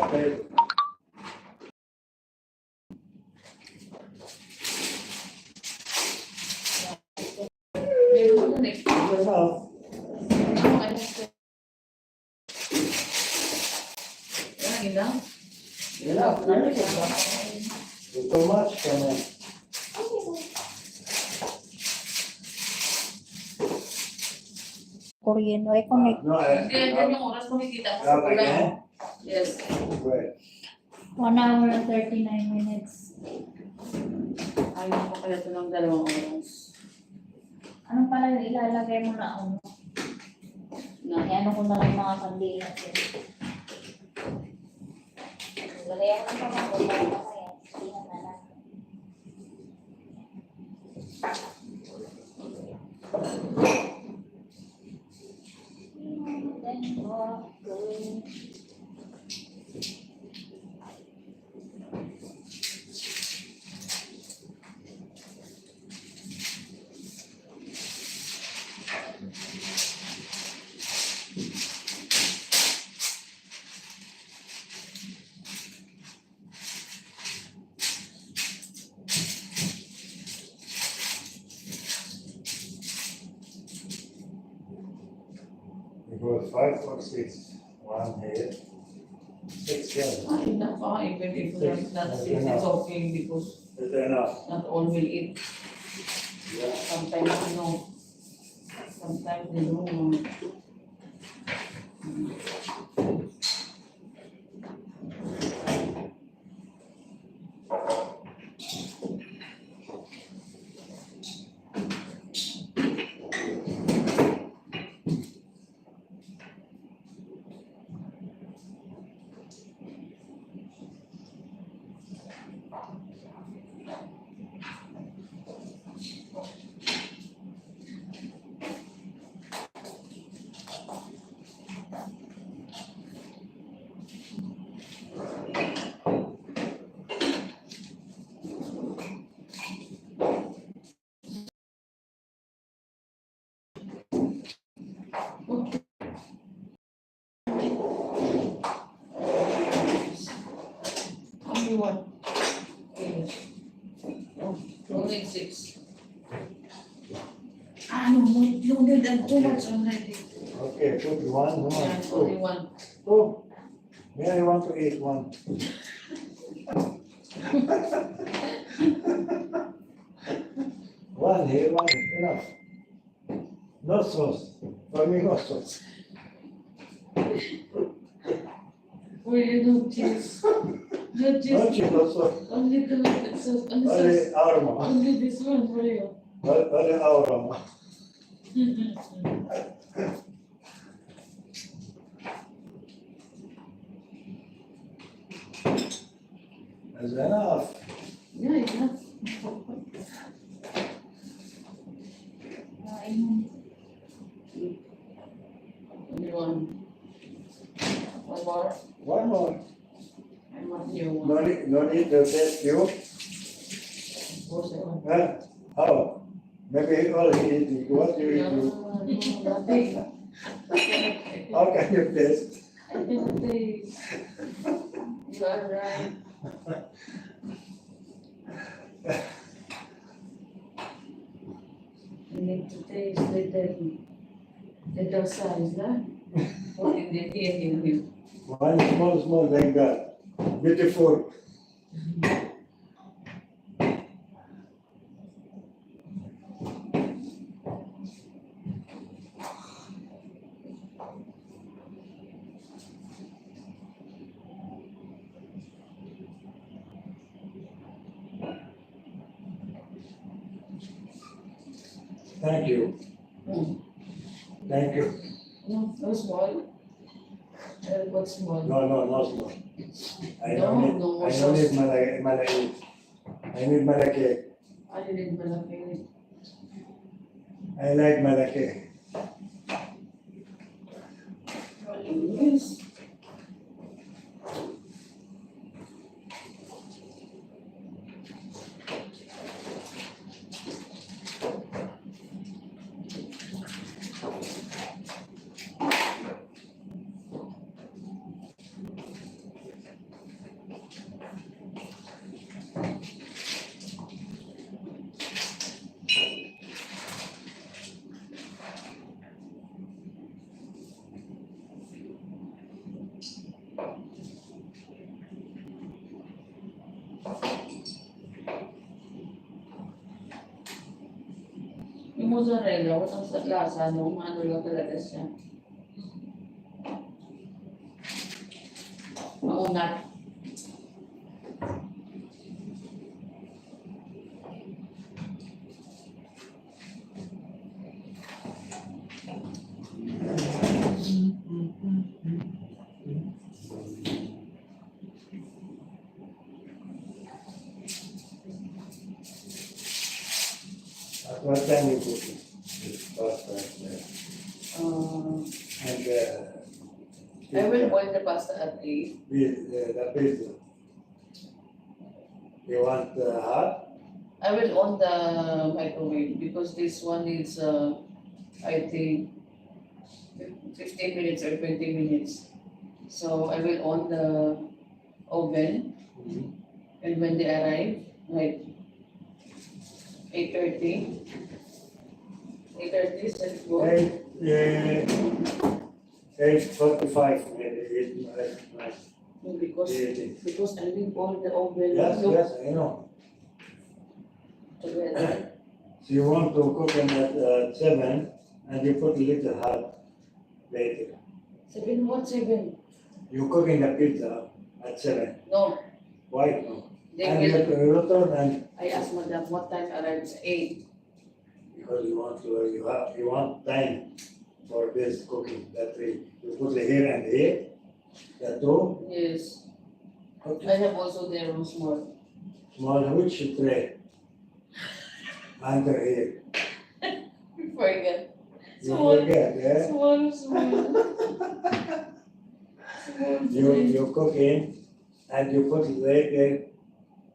Okay. Meron mo na next. Good enough. Yan, yun lang. Enough. Too much, come on. Korean, ay connect. No, Hindi, yan yung oras kumikita ko sa Now kulang. again? Yes. Wait. 1 hour and 39 minutes. Ayaw ko kaya ito ng 2 oras. Anong pala yung ilalagay mo na ano? Na, Ano ko na lang mga kandila. Lagayan ko na pa mga kaya. Hindi na nalang. It was 5 or 6. 1 here. 6 here. ay, naka, even if that's it, it's okay because Is enough? not all will eat. Yeah. Sometimes, you know, sometimes they don't. Only one. Okay. Oh, only 6. Ah, no, no need and too much already. Okay, put 1. No, Yeah, only 1. 2. May I want to eat 1. One here, 1 enough. No sauce. For me, no sauce. Where you no cheese. No No cheese. cheese, no sauce. Only the sauce. Only sauce. Only aroma. Only this one for you. Only aroma. That's enough. Yeah, yeah. Only one. One more. One more. I want new one. No need to test you. What's that one? Huh? How? Maybe all he eat. What do you eat? No, nothing. How can you taste? I cannot taste. You are right. I need to taste little. Little size, huh? What did they give him? One small like that. Beautiful. Thank you. Thank you. No small. What's small? No small. I No, don't need, no, I so don't need malaki. I need malaki. I didn't malaki. I like malaki. Yes. Yung mozzarella, walang sa lasa, no? Ano lang talaga siya. Maunat. At what time you cook it? This pasta and I will boil the pasta at 8. the pizza. You want hot? I will on the microwave because this one is, I think, 15 minutes or 20 minutes. So I will on the oven, and when they arrive, like 8:30, 8:30, set it go. 8:45 maybe. Because I will on the oven. Yes, I know. Together. So you want to cook them at 7 and you put a little hot later. 7 what 7? You cooking the pizza at 7. No, Why no? they And will. you return and I asked madam what time arrives 8. because you want time for this cooking, that way. You put it here and here, the two, Yes. I okay. have also their own small. Small which tray? Under here. Forget. You Small. forget, yeah? Small. You cook in and you put later,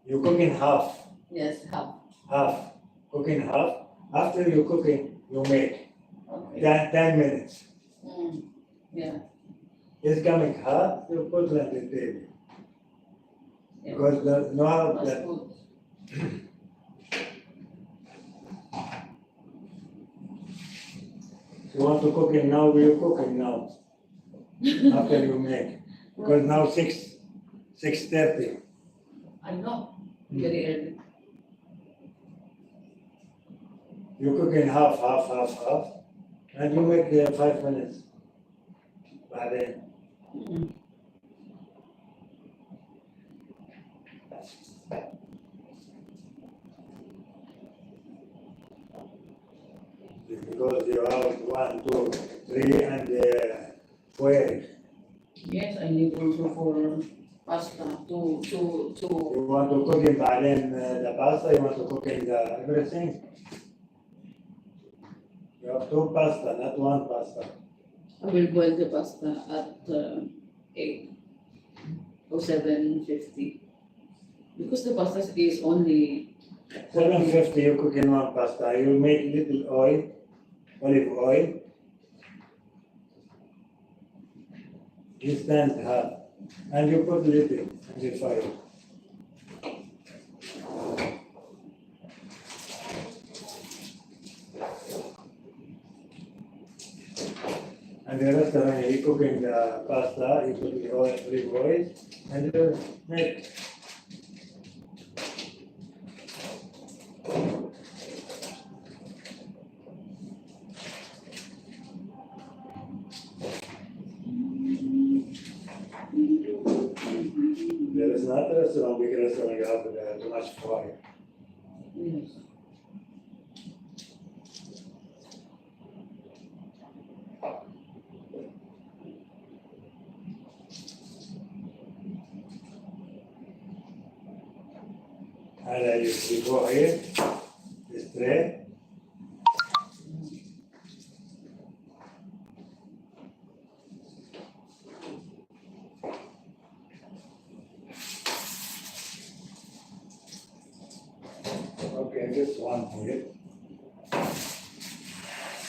you cook in half, Yes, half. cook in half. After you cooking, you make Okay. 10 minutes. Yeah. It's coming hot, you put it on the table. Yeah. Because That's that good. you want to cook it now, you cook it now. After you make. Because now 6:30. I know. Very early. You cook in half, and you make 5 minutes. By then, because you have 1, 2, 3, and 4. Yes, I need also for pasta to. You want to cook in by then the pasta, you want to cook in the everything. You have 2 pasta, not 1 pasta. I will boil the pasta at 8 or 7:50 because the pasta is only 750 you cook in 1 pasta. You make little oil, olive oil. You stand hot, and you put little in the fire. when you cooking the pasta, you put the olive oil and you make. There is not a restaurant, big restaurant, you have too much fry. Yes. And you go here, straight. Okay, this one here,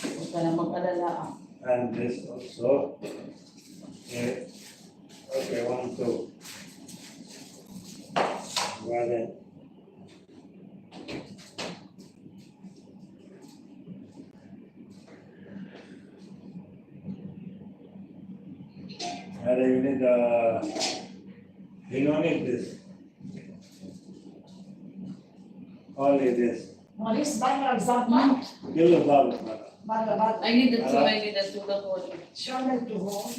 Huwag ka na mag-alala. and this also. Here. Okay, 1, 2. Well then. And you need you don't need this. Only this. وليس برا الزبط كله ضابط برا I need the two, I need the two, the water. شو عملتوا هون؟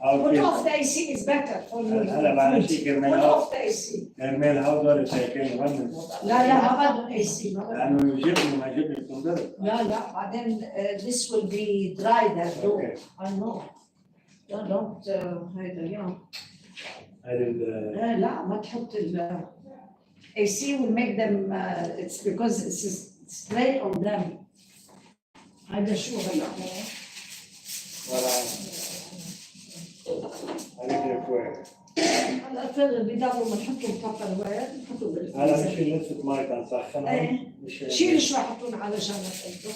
أو Put كده. off the AC is better for you. هلا معلش كرمال Put هاو off the AC. كرمال هاو دول شايفين غنم. لا لا ما بدهم AC ما بدهم. لأنه يجيبني ما يجيبني تنضرب. لا لا بعدين this will be dry that door. Okay. I know. don't هيدا يا هذا ال لا لا ما تحط ال AC will make them it's because it's straight on them. هذا شو هلا ولا هذا الكويت. هلا فضل بداروا بنحطهم تابر وير بنحطوا هذا مش بالفريزر. نصف ماي كنسخنها. إيه. مش شيل شوي حطون على جنب انتو.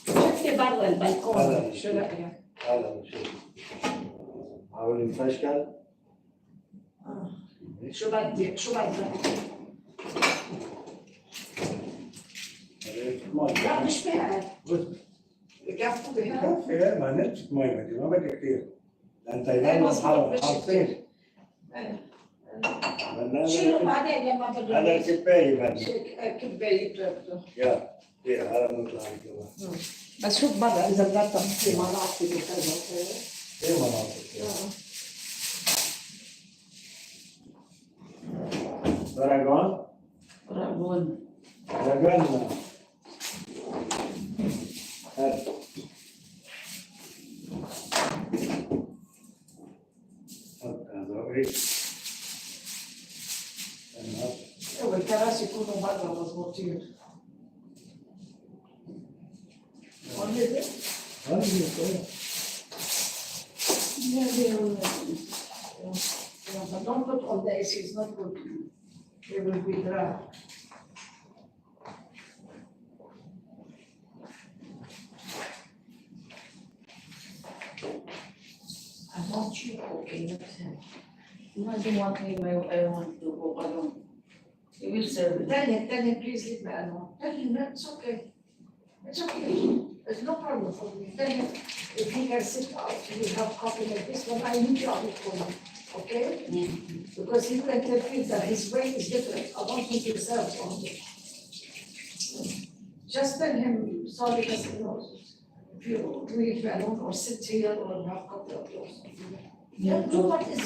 شوفي برا البلكون هذا شو رايك؟ هذا مش حاول يفشكل. شو بدك شو بدك؟ لا مش بعد بكفوا بهذا. ما نمسك مي بدي ما بدي كثير. لأن تايلاند حاطين. شيلوا بعدين لما بدهم هذا الكباية بدي. كباية بتاخذوا. يا هذا نطلع كمان. بس شوف برا اذا بدك في مناطق وكذا. ايه مناطق. Dragon? Dragon. Dragon. والكراسي يكونوا برا مضبوطين. But don't put all the AC, it's not good. It will be dry. I want you cooking. No, I don't want him, I want to go alone. He will serve it. Tell him, please leave me alone. Tell him that it's okay. It's okay. It's no problem for me. Tell him if he can sit out, we have coffee like this, but I need you out for me. Okay? Because he can tell me that his way is different. I want him to serve only. Just tell him, sorry, because he knows. If you leave me alone or sit here or have coffee or something. Yeah, do what is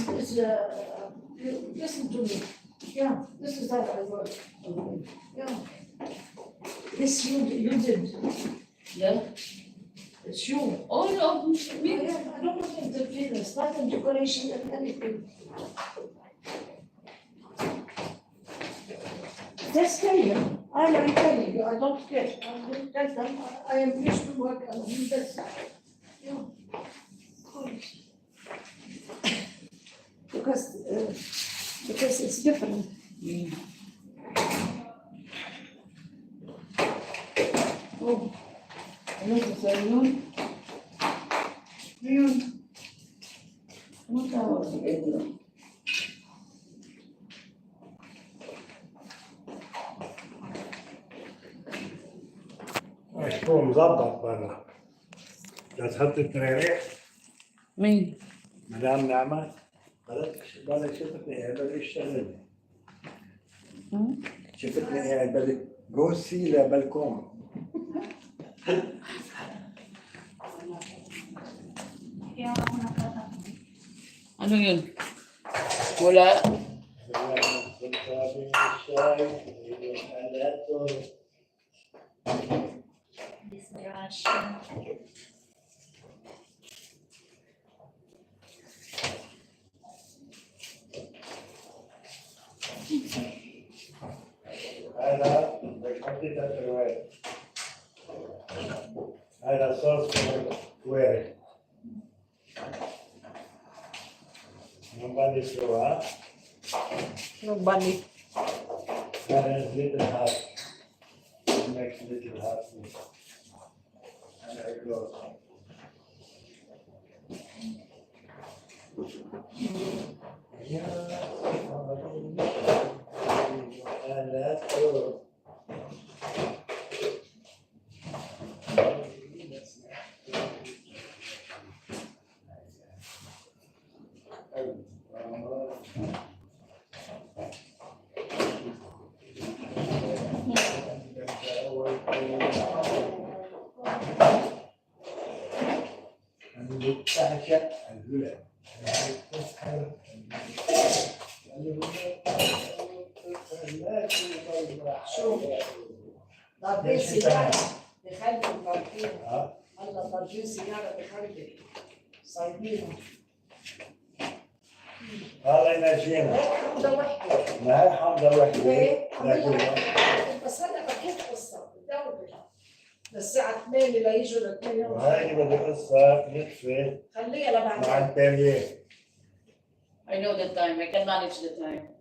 you listen to me. Yeah, this is how I work. Yeah. This you did. Yeah? It's you. Oh, no, me. Yeah, I don't want interference, not in decoration and anything. Just tell him. I'm already telling you, I don't care. I will tell them, I am used to work and he does. Yeah. Of course. Because it's different. Oh, ano sa yun? Yun. Ano tawag sa Pedro? مشروع مظبط برا. لا تحط التريريح مين؟ مدام نعمة بالك شفتني قبل الشغل شفتني قبل جوسي لبالكون Kaya ako nagtatanong. Ano yun? Wala. Disgrasya. هذا بالحديث الرواية هذا صوص وارد نبغى نسويها Nagbalik. هذا little heart makes little heart and I close and that's all. شوف ضاربين سيارة بخلي ضاربين هلا ضاربين سيارة بخلي صايبينها الله ينجينا حمضة وحدة ما هي حمضة وحدة ليه؟ لكن بس هلا بحكي قصة بدوري للساعة 2 ليجوا ل 2 يوم وهذه بدي قصة نكفة خليها لبعدين مع الترية I know the time. I can manage the time.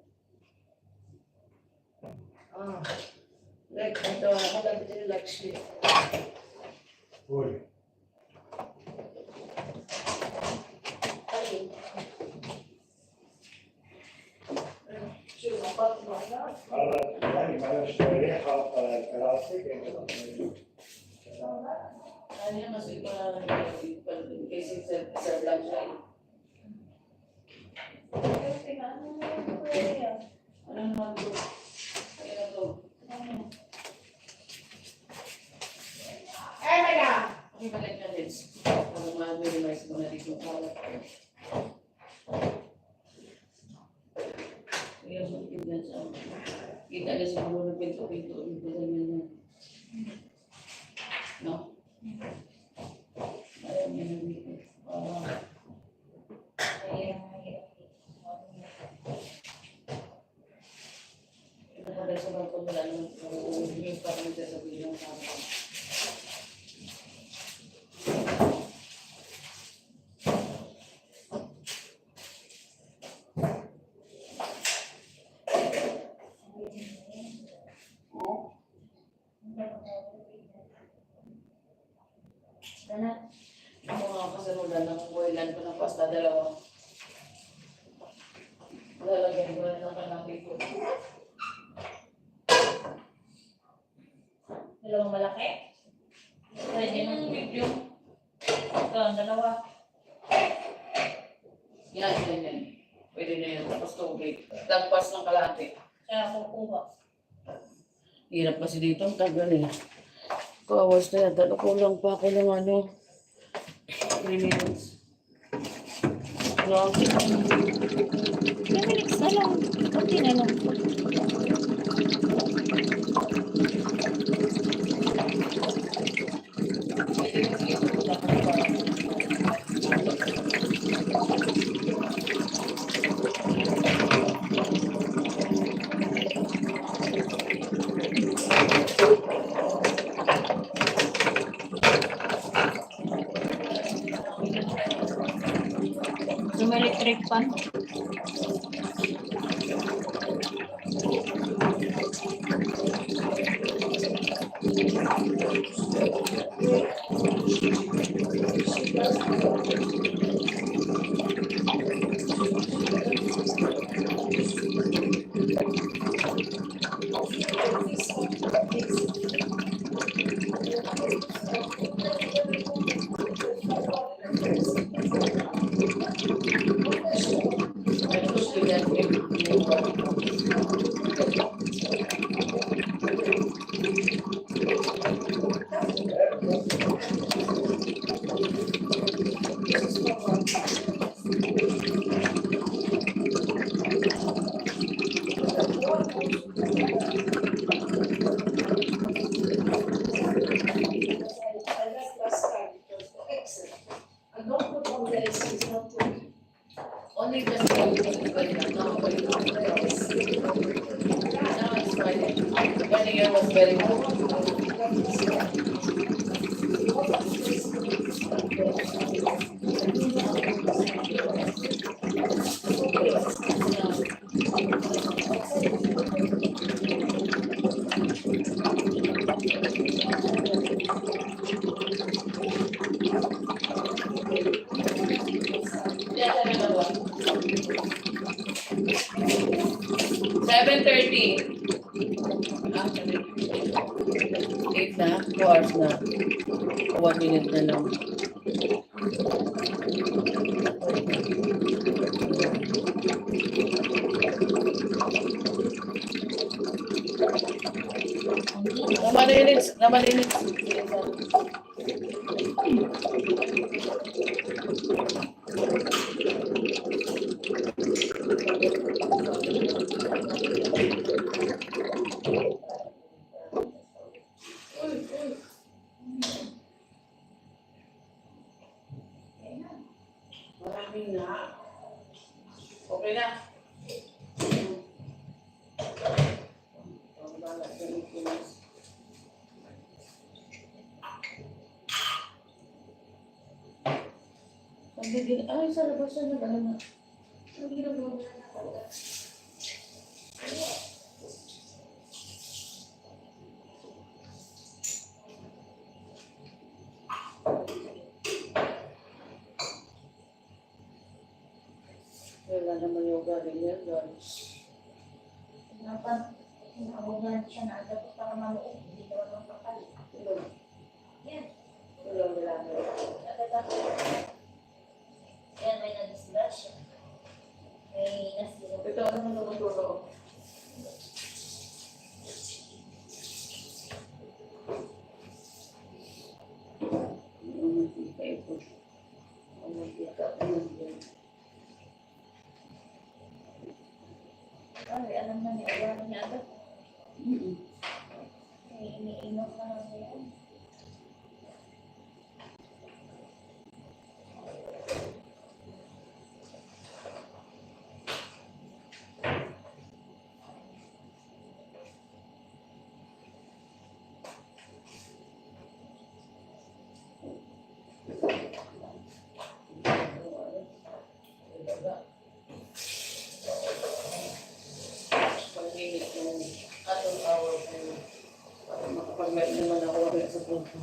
ليك هلا بدي اقول لك شيء قولي طيب شو بطلوا هناك هلا يعني معلش ريحة الكراسي Ano yung mas in case it's a lunch time? Ano naman ito? Ano na ito? Eh, madam! Okay, balik na din. Para ma-minimize ko na dito. Kaya sa tignan sa kita na siguro ng pinto-pinto. No? Ayaw niya na dito. Ito sa mga pagmula ng yung parang sasabihin ng tama. Ang mga kasanulan ng boylan ko ng pasta, dalawa. Lalagyan ko na ng kanapin ko. Dalawang malaki. Pwede ng medium. Ito, ang dalawa. Yan. Pwede na yan. Tapos tubig. Lagpas ng kalahati. Kaya kukuha. Hirap kasi dito. Ang tagal eh. Kawas na yan. Kulang pa ako ng 3 minutes. No? 2 minutes na lang. Kunti na lang. Pwede kasi ito. Electric pan. I cook with them And don't put on the AC, it's not good. only just now it's fine. Earlier was very hot. Yeah, 7:30. Actually, 8 na, 2 hours na. 1 minute na lang. Namalinis. Maraming na. Okay na. Ay, sa labas na ba? Wala naman yung galing yan, guys. Inabugan siya na agad para maluog. Hindi daw ng kapal. Yan. Wala. Agad ako. Yan, may na-disgrasya. May nasira. Ito, ano naman maturo? Mamantika ito. Mamantika. Ay, alam na niya. Alam niya agad. Iniinom na lang niya. Atong hour para makapag-live naman ako ulit sa punto.